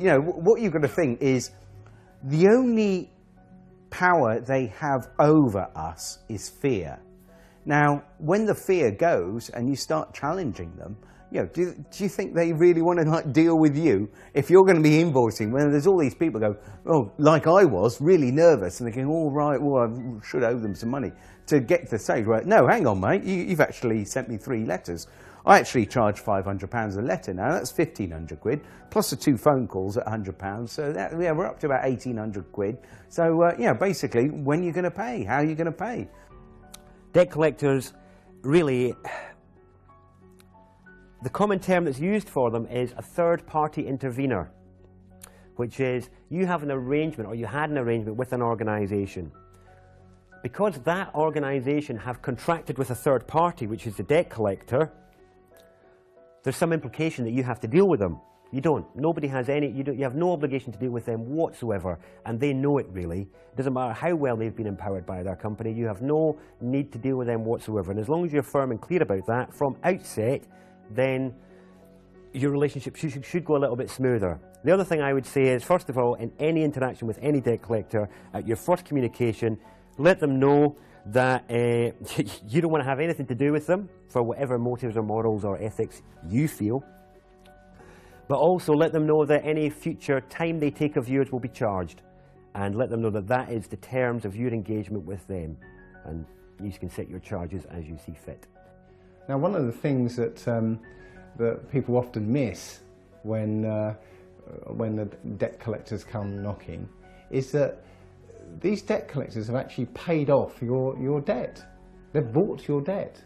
what you've got to think is the only power they have over us is fear. Now, when the fear goes and you start challenging them, do you think they really want to deal with you if you're going to be invoicing when there's all these people go, oh, like I was, really nervous, and they're going, all right, well, I should owe them some money to get to the stage where, no, hang on, mate, you've actually sent me 3 letters. I actually charge £500 a letter now. That's 1,500 quid, plus the 2 phone calls at £100. So that, we're up to about 1,800 quid. So basically, when are you going to pay? How are you going to pay? Debt collectors, really, the common term that's used for them is a third-party intervener, which is you have an arrangement, or you had an arrangement with an organisation. Because that organisation have contracted with a third party, which is the debt collector, there's some implication that you have to deal with them. You don't. Nobody has any, you have no obligation to deal with them whatsoever, and they know it really. It doesn't matter how well they've been empowered by their company, you have no need to deal with them whatsoever. And as long as you're firm and clear about that from outset, then your relationship should go a little bit smoother. The other thing I would say is, first of all, in any interaction with any debt collector, at your first communication, let them know that you don't want to have anything to do with them for whatever motives or morals or ethics you feel. But also let them know that any future time they take of yours will be charged. And let them know that that is the terms of your engagement with them. And you can set your charges as you see fit. Now, one of the things that that people often miss when the debt collectors come knocking is that these debt collectors have actually paid off your debt. They've bought your debt,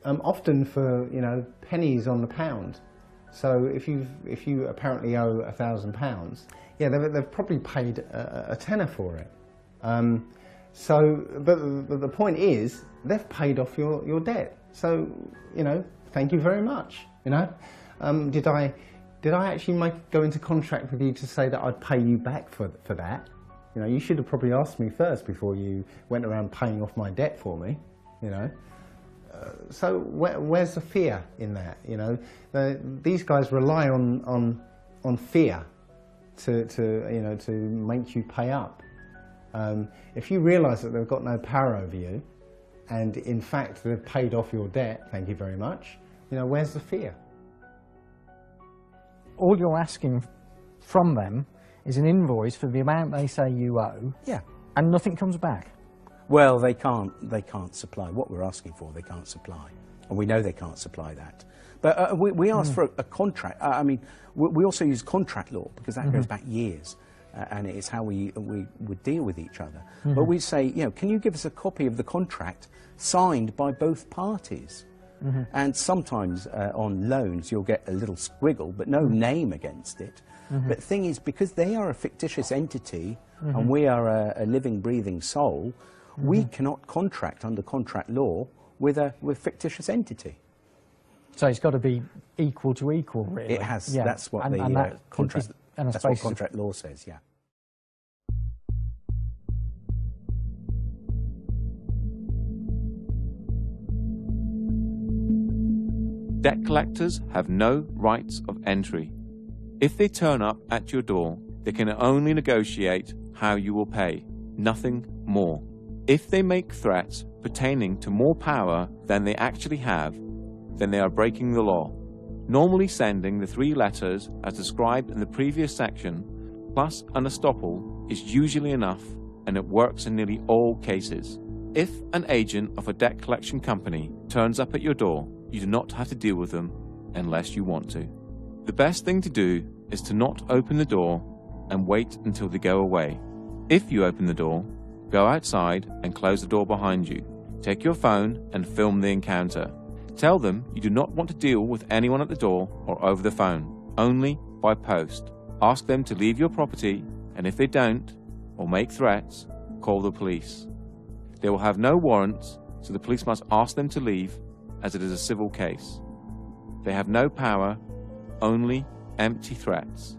often for pennies on the pound. So if you apparently owe £1,000, yeah, they've probably paid a tenner for it. But the point is, they've paid off your debt. So thank you very much. Did I actually go into contract with you to say that I'd pay you back for that? You should have probably asked me first before you went around paying off my debt for me. So where's the fear in that? These guys rely on fear to make you pay up. If you realise that they've got no power over you, and in fact they've paid off your debt, thank you very much. Where's the fear? All you're asking from them is an invoice for the amount they say you owe. Yeah. And nothing comes back. Well, they can't supply what we're asking for. They can't supply, and we know they can't supply that. But we asked for a contract. We also use contract law because that goes back years, and it is how we would deal with each other. But we say, can you give us a copy of the contract signed by both parties? And sometimes on loans you'll get a little squiggle, but no name against it. But the thing is, because they are a fictitious entity and we are a living, breathing soul, we cannot contract under contract law with a fictitious entity. So it's got to be equal to equal, really. It has. Yeah. That's what that's what contract law says. Yeah. Debt collectors have no rights of entry. If they turn up at your door, they can only negotiate how you will pay, nothing more. If they make threats pertaining to more power than they actually have, then they are breaking the law. Normally sending the 3 letters as described in the previous section, plus an estoppel, is usually enough, and it works in nearly all cases. If an agent of a debt collection company turns up at your door, you do not have to deal with them unless you want to. The best thing to do is to not open the door and wait until they go away. If you open the door, go outside and close the door behind you. Take your phone and film the encounter. Tell them you do not want to deal with anyone at the door or over the phone, only by post. Ask them to leave your property, and if they don't, or make threats, call the police. They will have no warrants, so the police must ask them to leave, as it is a civil case. They have no power, only empty threats.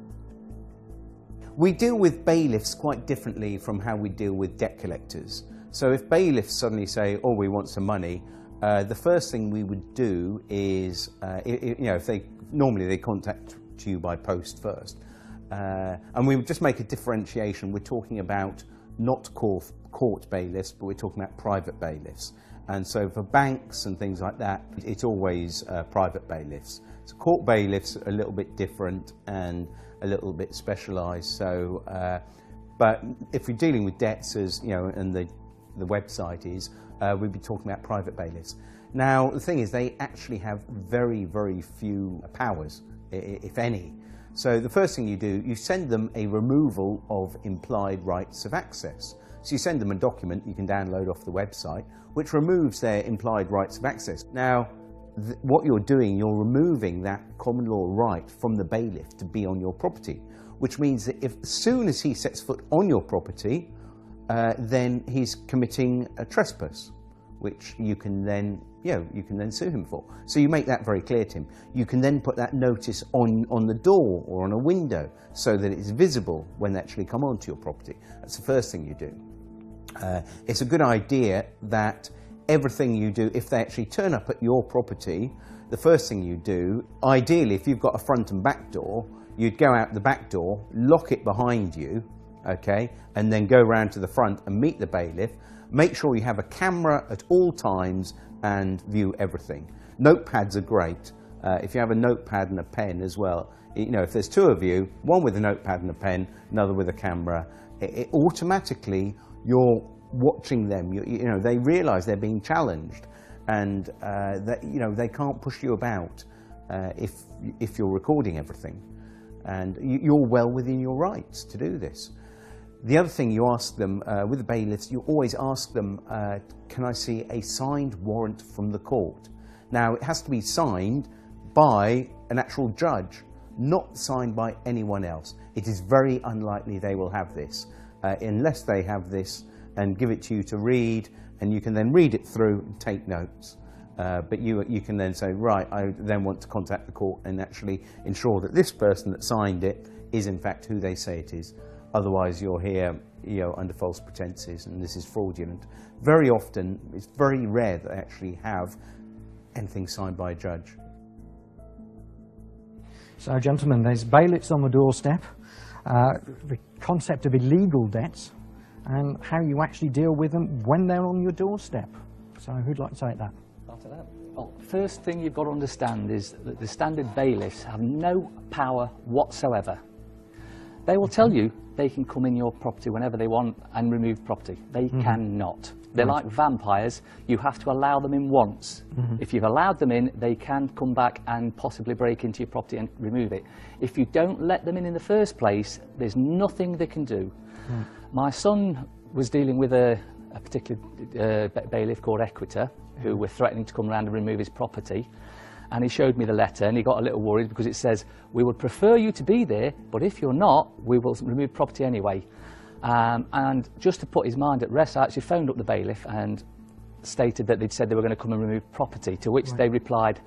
We deal with bailiffs quite differently from how we deal with debt collectors. So if bailiffs suddenly say, oh, we want some money, the first thing we would do is, if normally they contact you by post first. And we would just make a differentiation. We're talking about not court bailiffs, but we're talking about private bailiffs. And so for banks and things like that, it's always private bailiffs. So court bailiffs are a little bit different and a little bit specialised. So, but if we're dealing with debts, as and the website is, we'd be talking about private bailiffs. Now, the thing is, they actually have very, very few powers, if any. So the first thing you do, you send them a removal of implied rights of access. So you send them a document you can download off the website, which removes their implied rights of access. Now, what you're doing, you're removing that common law right from the bailiff to be on your property, which means that as soon as he sets foot on your property, then he's committing a trespass, which you can then sue him for. So you make that very clear to him. You can then put that notice on the door or on a window so that it's visible when they actually come onto your property. That's the first thing you do. It's a good idea that everything you do, if they actually turn up at your property, the first thing you do, ideally if you've got a front and back door, you'd go out the back door, lock it behind you, okay, and then go round to the front and meet the bailiff. Make sure you have a camera at all times and view everything. Notepads are great. If you have a notepad and a pen as well, if there's 2 of you, one with a notepad and a pen, another with a camera, it automatically you're watching them. They realise they're being challenged, and that they can't push you about if you're recording everything, and you're well within your rights to do this. The other thing you ask them, with the bailiffs, you always ask them, can I see a signed warrant from the court? Now, it has to be signed by an actual judge, not signed by anyone else. It is very unlikely they will have this, unless they have this and give it to you to read, and you can then read it through and take notes. But you can then say, right, I then want to contact the court and actually ensure that this person that signed it is in fact who they say it is. Otherwise, you're here, under false pretenses, and this is fraudulent. Very often, it's very rare that they actually have anything signed by a judge. So, gentlemen, there's bailiffs on the doorstep, the concept of illegal debts, and how you actually deal with them when they're on your doorstep. So, who'd like to take that? After that. Well, first thing you've got to understand is that the standard bailiffs have no power whatsoever. They will tell you they can come in your property whenever they want and remove property. They cannot. They're like vampires. You have to allow them in once. If you've allowed them in, they can come back and possibly break into your property and remove it. If you don't let them in the first place, there's nothing they can do. My son was dealing with a a particular bailiff called Equita, who were threatening to come around and remove his property. And he showed me the letter, and he got a little worried because it says, "We would prefer you to be there, but if you're not, we will remove property anyway." And just to put his mind at rest, I actually phoned up the bailiff and stated that they'd said they were going to come and remove property, to which they replied,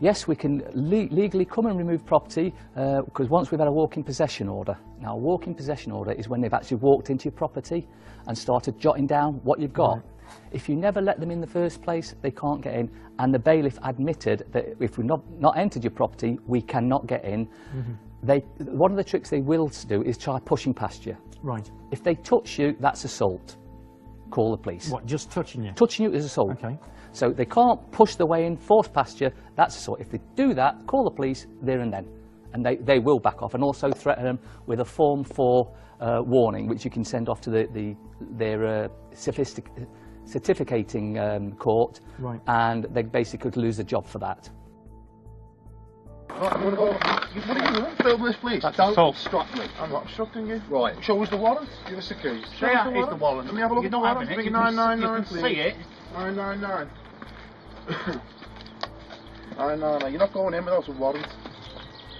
"Yes, we can legally come and remove property because once we've had a walk-in possession order." Now, a walk-in possession order is when they've actually walked into your property and started jotting down what you've got. If you never let them in the first place, they can't get in. And the bailiff admitted that if we've not entered your property, we cannot get in. One of the tricks they will do is try pushing past you. Right. If they touch you, that's assault. Call the police. What, just touching you? Touching you is assault. Okay. So they can't push their way in, force past you, that's assault. If they do that, call the police there and then. And they will back off, and also threaten them with a Form 4 warning, which you can send off to their certificating court, and they basically could lose the job for that. Right, I'm going to go. What are you doing? Film this, please. Don't obstruct me. I'm not obstructing you. Right. Show us the warrant. Give us the keys. Show us the warrant. The warrant. Let me have a look at the warrant. Bring 999, please. You can see it. 999. 999. You're not going in without a warrant.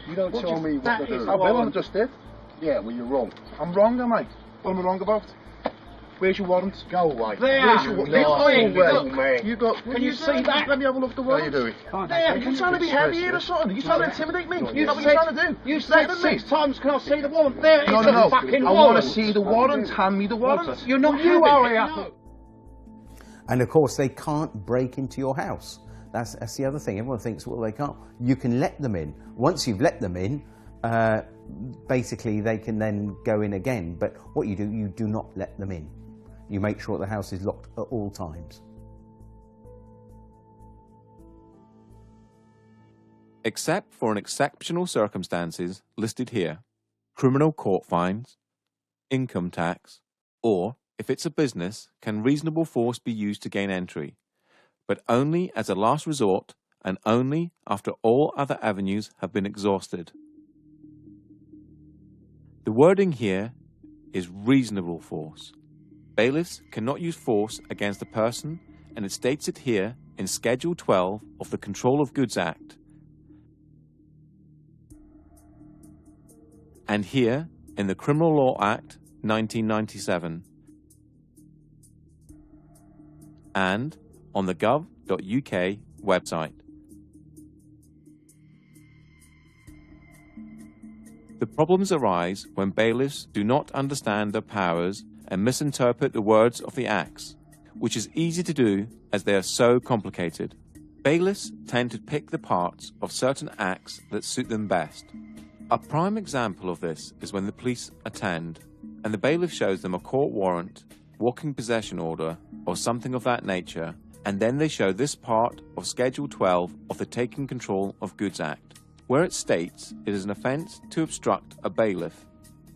You don't tell me what to do. I will, I just did. Yeah, well, you're wrong. I'm wrong, am I? What am I wrong about? Where's your warrant? Go away. There. Where's your warrant? You got. Can you see that? Let me have a look at the warrant. How you doing? There. You trying to be heavy here or something? You trying to intimidate me? You know what you're trying to do? You said 6 times. Can I see the warrant? There. No, no, no. I want to see the warrant. Hand me the warrant. You're not. You are here. And of course, they can't break into your house. That's the other thing. Everyone thinks, well, they can't. You can let them in. Once you've let them in, basically they can then go in again. But what you do not let them in. You make sure the house is locked at all times. Except for in exceptional circumstances listed here, criminal court fines, income tax, or, if it's a business, can reasonable force be used to gain entry, but only as a last resort and only after all other avenues have been exhausted. The wording here is reasonable force. Bailiffs cannot use force against a person, and it states it here in Schedule 12 of the Control of Goods Act. And here in the Criminal Law Act 1997. And on the gov.uk website. The problems arise when bailiffs do not understand their powers and misinterpret the words of the acts, which is easy to do as they are so complicated. Bailiffs tend to pick the parts of certain acts that suit them best. A prime example of this is when the police attend and the bailiff shows them a court warrant, walking possession order, or something of that nature, and then they show this part of Schedule 12 of the Taking Control of Goods Act, where it states it is an offence to obstruct a bailiff.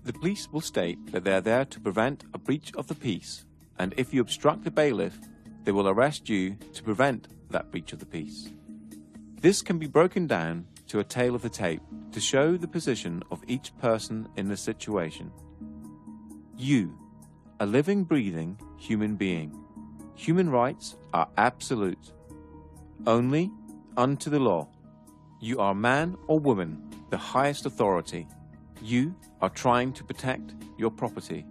The police will state that they are there to prevent a breach of the peace, and if you obstruct the bailiff, they will arrest you to prevent that breach of the peace. This can be broken down to a tale of the tape to show the position of each person in the situation. You, a living, breathing human being. Human rights are absolute. Only unto the law. You are man or woman, the highest authority. You are trying to protect your property.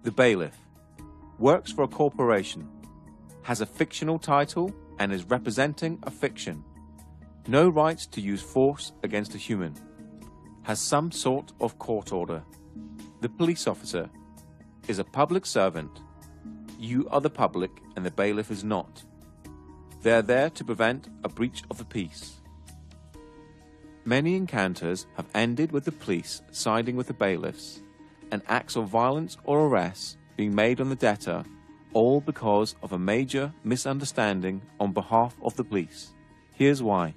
The bailiff works for a corporation, has a fictional title and is representing a fiction. No rights to use force against a human. Has some sort of court order. The police officer is a public servant. You are the public and the bailiff is not. They are there to prevent a breach of the peace. Many encounters have ended with the police siding with the bailiffs and acts of violence or arrests being made on the debtor, all because of a major misunderstanding on behalf of the police. Here's why.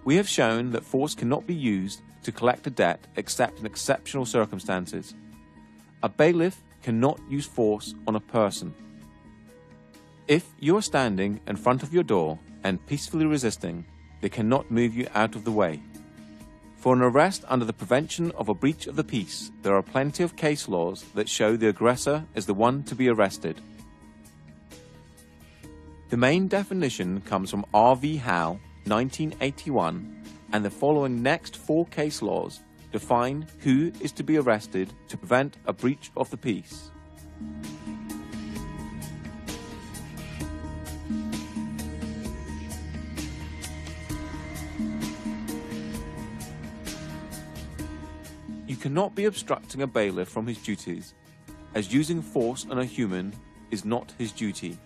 We have shown that force cannot be used to collect a debt except in exceptional circumstances. A bailiff cannot use force on a person. If you are standing in front of your door and peacefully resisting, they cannot move you out of the way. For an arrest under the prevention of a breach of the peace, there are plenty of case laws that show the aggressor is the one to be arrested. The main definition comes from R.V. Howe, 1981, and the following next 4 case laws define who is to be arrested to prevent a breach of the peace. You cannot be obstructing a bailiff from his duties, as using force on a human is not his duty.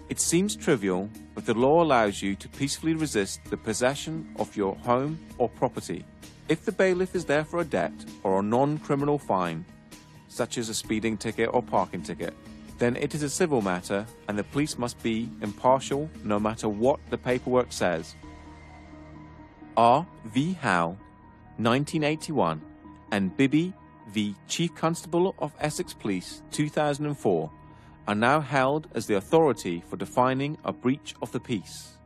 It seems trivial, but the law allows you to peacefully resist the possession of your home or property. If the bailiff is there for a debt or a non-criminal fine, such as a speeding ticket or parking ticket, then it is a civil matter and the police must be impartial no matter what the paperwork says. R.V. Howe, 1981, and Bibby v. Chief Constable of Essex Police, 2004, are now held as the authority for defining a breach of the peace.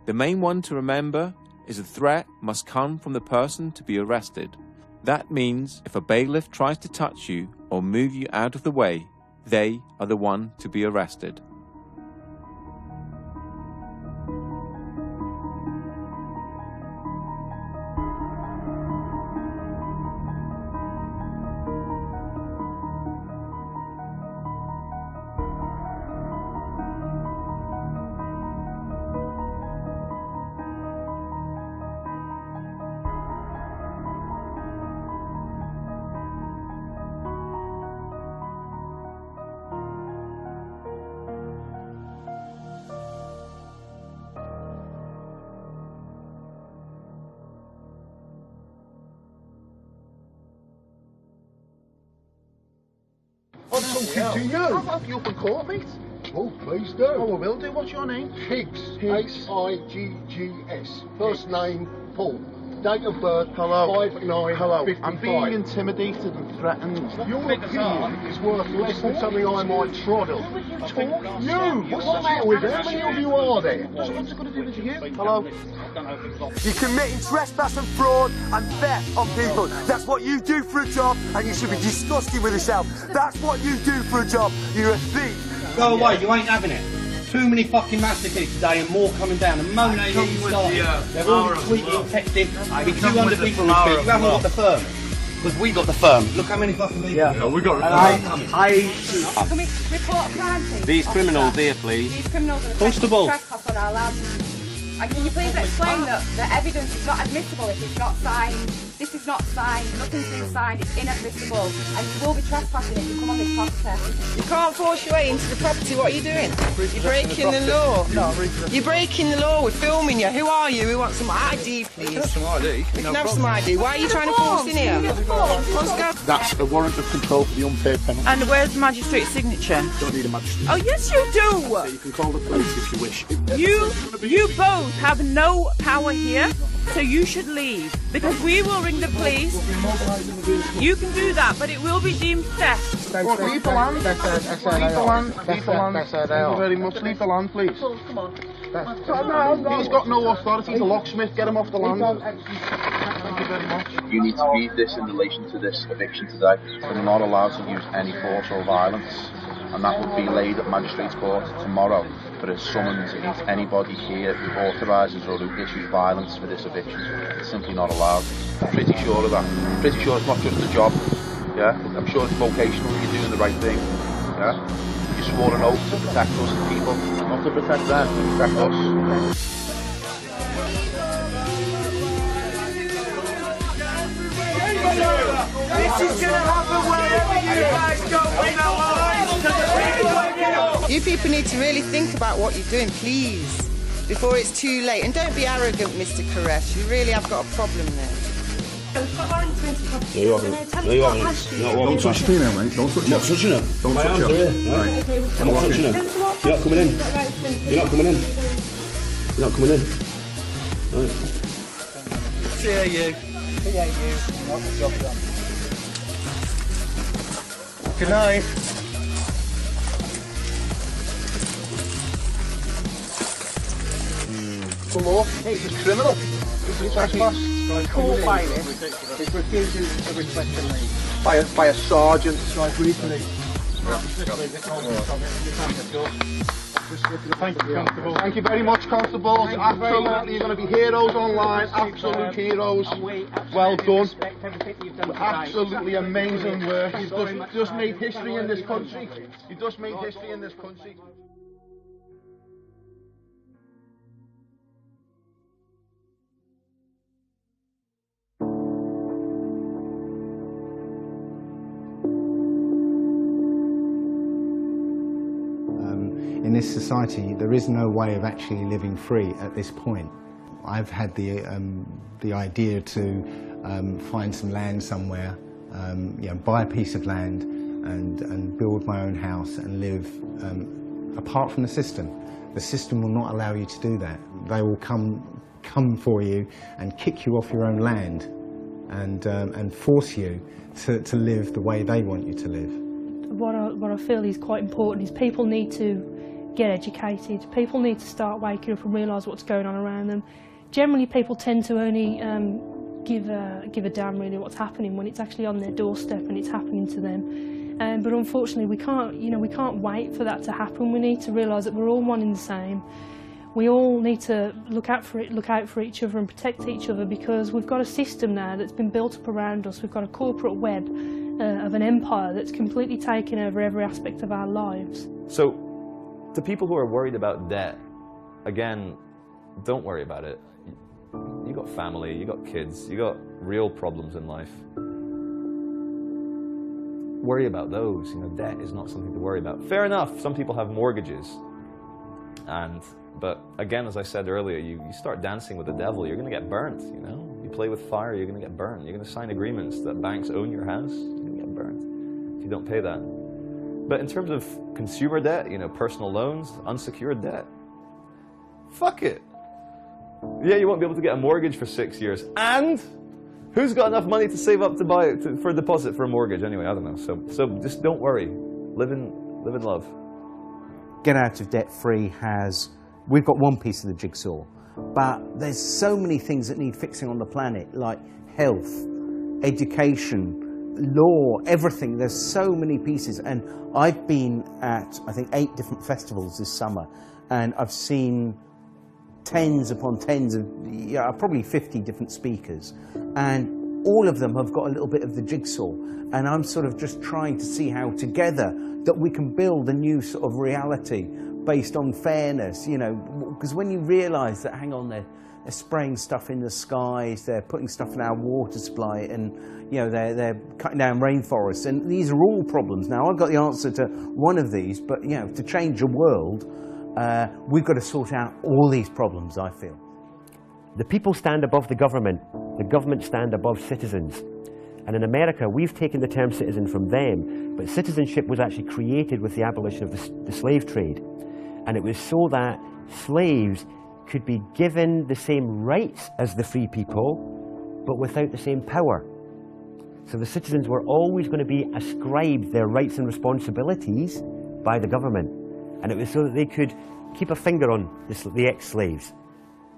The main one to remember is the threat must come from the person to be arrested. That means if a bailiff tries to touch you or move you out of the way, they are the one to be arrested. I'm talking to you. I'll have you up in court, mate. Oh, please do. Oh, I will do. What's your name? Higgs. H-I-G-G-S. First name, Paul. Date of birth, hello. 5/9/55. Hello. I'm being intimidated and threatened. Your opinion is worth less than something I might troddle. You! What's the matter with you? How many of you are there? What's it got to do with you? Hello? You're committing trespass and fraud and theft on people. That's what you do for a job, and you should be disgusted with yourself. That's what you do for a job. You're a thief. Go away, you ain't having it. Too many fucking massacres today and more coming down. And Monet ain't even started. They've already tweeting and texting. With 200 people in the street. You haven't got the firm. Because we got the firm. Look how many fucking people. Yeah, we got the firm. Can we report a crime, please? These criminals here, please. These criminals are Constable. trespass on our land. And can you please explain that the evidence is not admissible if it's not signed? This is not signed, nothing's been signed, it's inadmissible. And you will be trespassing if you come on this property. You can't force your way into the property. What are you doing? You're breaking the law. No, you're breaking the law. We're filming you. Who are you? We want some ID, please. Some ID. We can have some ID. Why are you trying to force in here? Let's go. That's a warrant of control for the unpaid penalty. And where's the magistrate's signature? Don't need a magistrate. Oh, yes, you do. So you can call the police if you wish. You both have no power here, so you should leave. Because we will ring the police. You can do that, but it will be deemed theft. Leave the land. Leave the land. Leave the land. Thank you very much. Leave the land, please. Come on. He's got no authority. He's a locksmith. Get him off the land. Thank you very much. You need to read this in relation to this eviction today. We're not allowed to use any force or violence, and that would be laid at Magistrates Court tomorrow for a summons against anybody here who authorises or who issues violence for this eviction. It's simply not allowed. I'm pretty sure of that. I'm pretty sure it's not just a job. Yeah, I'm sure it's vocational. You're doing the right thing. Yeah, you swore an oath to protect us as people, not to protect them, to protect us. This is going to happen wherever you guys go. We know You people need to really think about what you're doing, please, before it's too late. And don't be arrogant, Mr. Koresh. You really have got a problem there. No, you haven't. No, you haven't. Don't touch the female, mate. Don't touch her. I'm not touching her. Don't touch her. Right. I'm not touching her. You're not coming in. You're not coming in. You're not coming in. Right. See you. Not the job done. Good night. The law. Hey, he's a criminal. This is trespass. Caught by this. He's refusing to request a leave. By a sergeant. Right, briefly. Thank you very much, constables. Absolutely, you're going to be heroes online. Absolute heroes. Well done. Absolutely amazing work. You've just made history in this country. You've just made history in this country. In this society, there is no way of actually living free at this point. I've had the idea to find some land somewhere, you know, buy a piece of land and build my own house and live apart from the system. The system will not allow you to do that. They will come for you and kick you off your own land and force you to live the way they want you to live. What I feel is quite important is people need to get educated. People need to start waking up and realise what's going on around them. Generally, people tend to only give a damn really what's happening when it's actually on their doorstep and it's happening to them. But unfortunately, we can't wait for that to happen. We need to realise that we're all one and the same. We all need to look out for each other and protect each other, because we've got a system now that's been built up around us. We've got a corporate web of an empire that's completely taken over every aspect of our lives. So, to people who are worried about debt, again, don't worry about it. You got family, you got kids, you got real problems in life. Worry about those. You know, debt is not something to worry about. Fair enough, some people have mortgages. But again, as I said earlier, you start dancing with the devil, you're going to get burnt, you know? You play with fire, you're going to get burnt. You're going to sign agreements that banks own your house, you're going to get burnt if you don't pay that. But in terms of consumer debt, you know, personal loans, unsecured debt, fuck it. Yeah, you won't be able to get a mortgage for 6 years. And who's got enough money to save up to buy for a deposit for a mortgage? Anyway, I don't know. So just don't worry. Live in love. Get out of debt free we've got one piece of the jigsaw, but there's so many things that need fixing on the planet, like health, education, law, everything. There's so many pieces, and I've been at, I think, 8 different festivals this summer, and I've seen tens upon tens of, probably 50 different speakers, and all of them have got a little bit of the jigsaw, and I'm sort of just trying to see how together that we can build a new sort of reality based on fairness, you know, because when you realise that, hang on, they're spraying stuff in the skies, they're putting stuff in our water supply, and you know, they're cutting down rainforests, and these are all problems. Now, I've got the answer to one of these, but you know, to change the world, we've got to sort out all these problems, I feel. The people stand above the government stand above citizens. And in America, we've taken the term citizen from them, but citizenship was actually created with the abolition of the slave trade. And it was so that slaves could be given the same rights as the free people, but without the same power. So the citizens were always going to be ascribed their rights and responsibilities by the government. And it was so that they could keep a finger on the ex-slaves.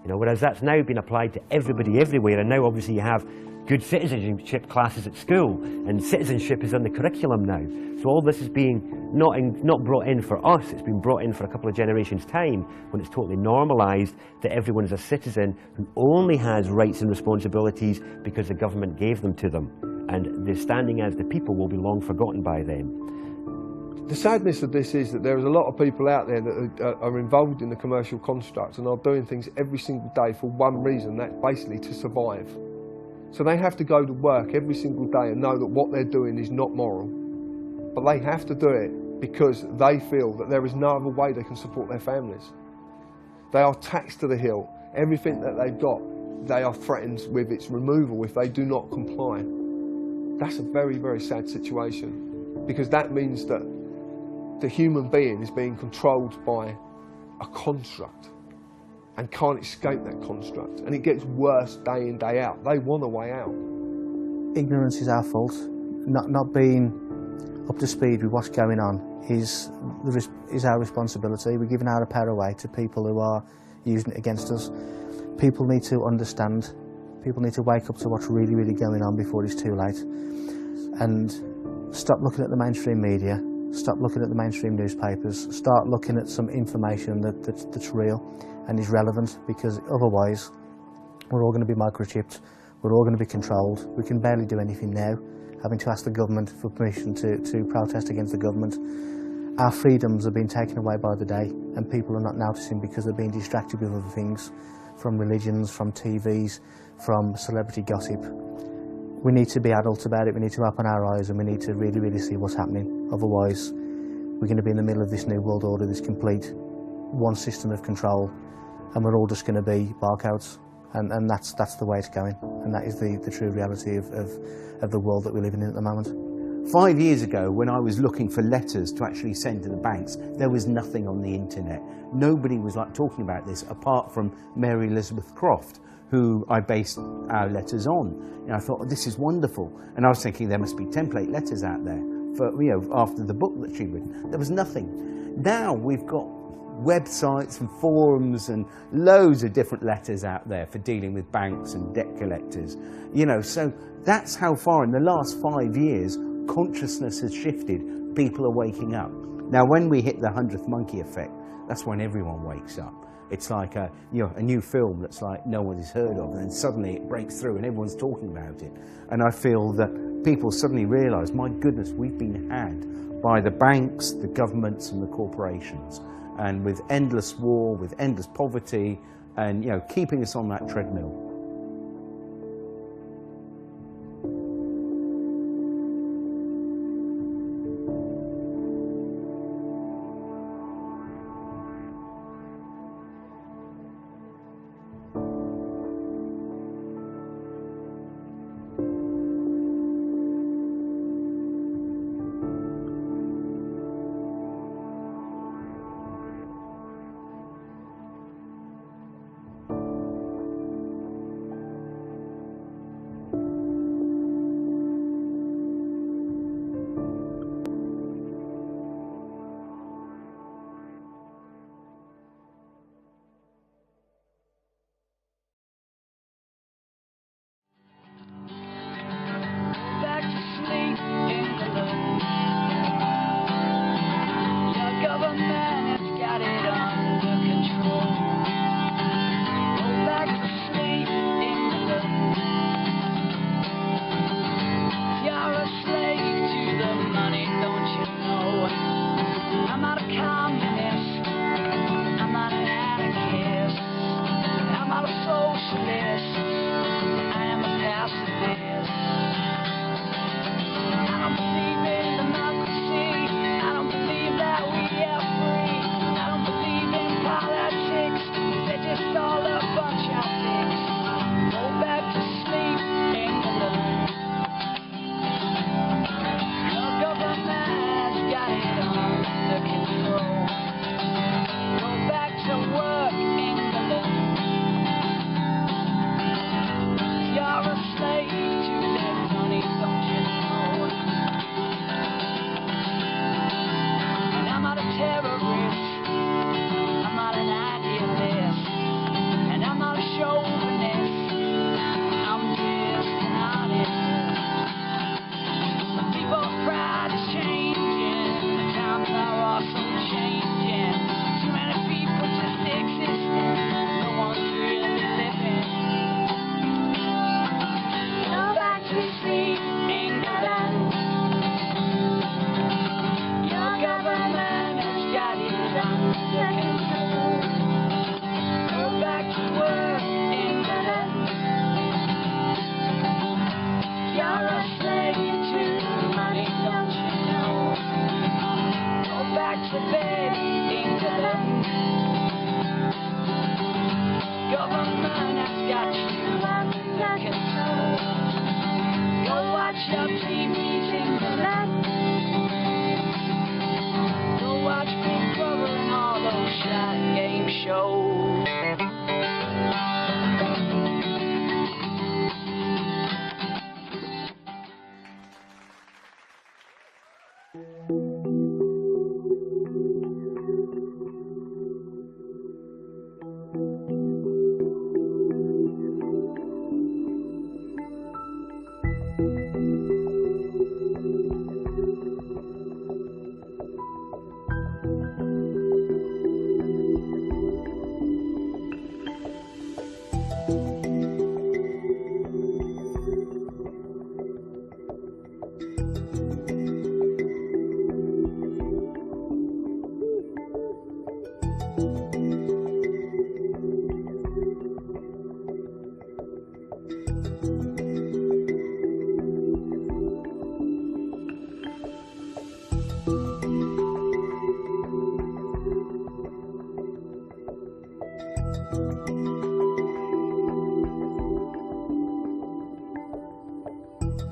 You know, whereas that's now been applied to everybody everywhere, and now obviously you have good citizenship classes at school, and citizenship is on the curriculum now. So all this is being not brought in for us, it's been brought in for a couple of generations' time, when it's totally normalised that everyone is a citizen who only has rights and responsibilities because the government gave them to them. And the standing as the people will be long forgotten by them. The sadness of this is that there is a lot of people out there that are involved in the commercial construct and are doing things every single day for one reason, that's basically to survive. So they have to go to work every single day and know that what they're doing is not moral. But they have to do it because they feel that there is no other way they can support their families. They are taxed to the hilt. Everything that they've got, they are threatened with its removal if they do not comply. That's a very, very sad situation, because that means that the human being is being controlled by a construct and can't escape that construct, and it gets worse day in, day out. They want a way out. Ignorance is our fault. Not being up to speed with what's going on is our responsibility. We're giving our power away to people who are using it against us. People need to understand. People need to wake up to what's really, really going on before it's too late, and stop looking at the mainstream media. stop looking at the mainstream newspapers, start looking at some information that's real and is relevant, because otherwise we're all going to be microchipped, we're all going to be controlled. We can barely do anything now, having to ask the government for permission to protest against the government. Our freedoms are being taken away by the day, and people are not noticing because they're being distracted with other things, from religions, from TVs, from celebrity gossip. We need to be adults about it, we need to open our eyes, and we need to really, really see what's happening. Otherwise, we're going to be in the middle of this new world order, this complete one system of control, and we're all just going to be barcodes. And that's the way it's going, and that is the true reality of the world that we're living in at the moment. 5 years ago, when I was looking for letters to actually send to the banks, there was nothing on the internet. Nobody was like talking about this, apart from Mary Elizabeth Croft, who I based our letters on. And I thought, oh, this is wonderful. And I was thinking there must be template letters out there for, after the book that she'd written. There was nothing. Now we've got websites and forums and loads of different letters out there for dealing with banks and debt collectors. So that's how far in the last 5 years consciousness has shifted. People are waking up. Now when we hit the 100th monkey effect, that's when everyone wakes up. It's like a new film that's like no one has heard of, and then suddenly it breaks through and everyone's talking about it. And I feel that people suddenly realise, my goodness, we've been had by the banks, the governments and the corporations. And with endless war, with endless poverty, and keeping us on that treadmill.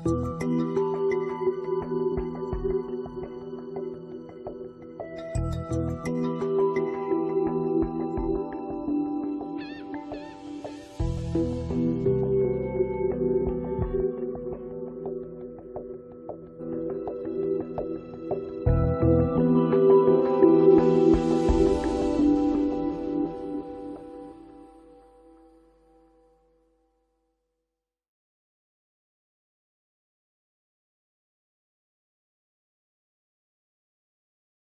you.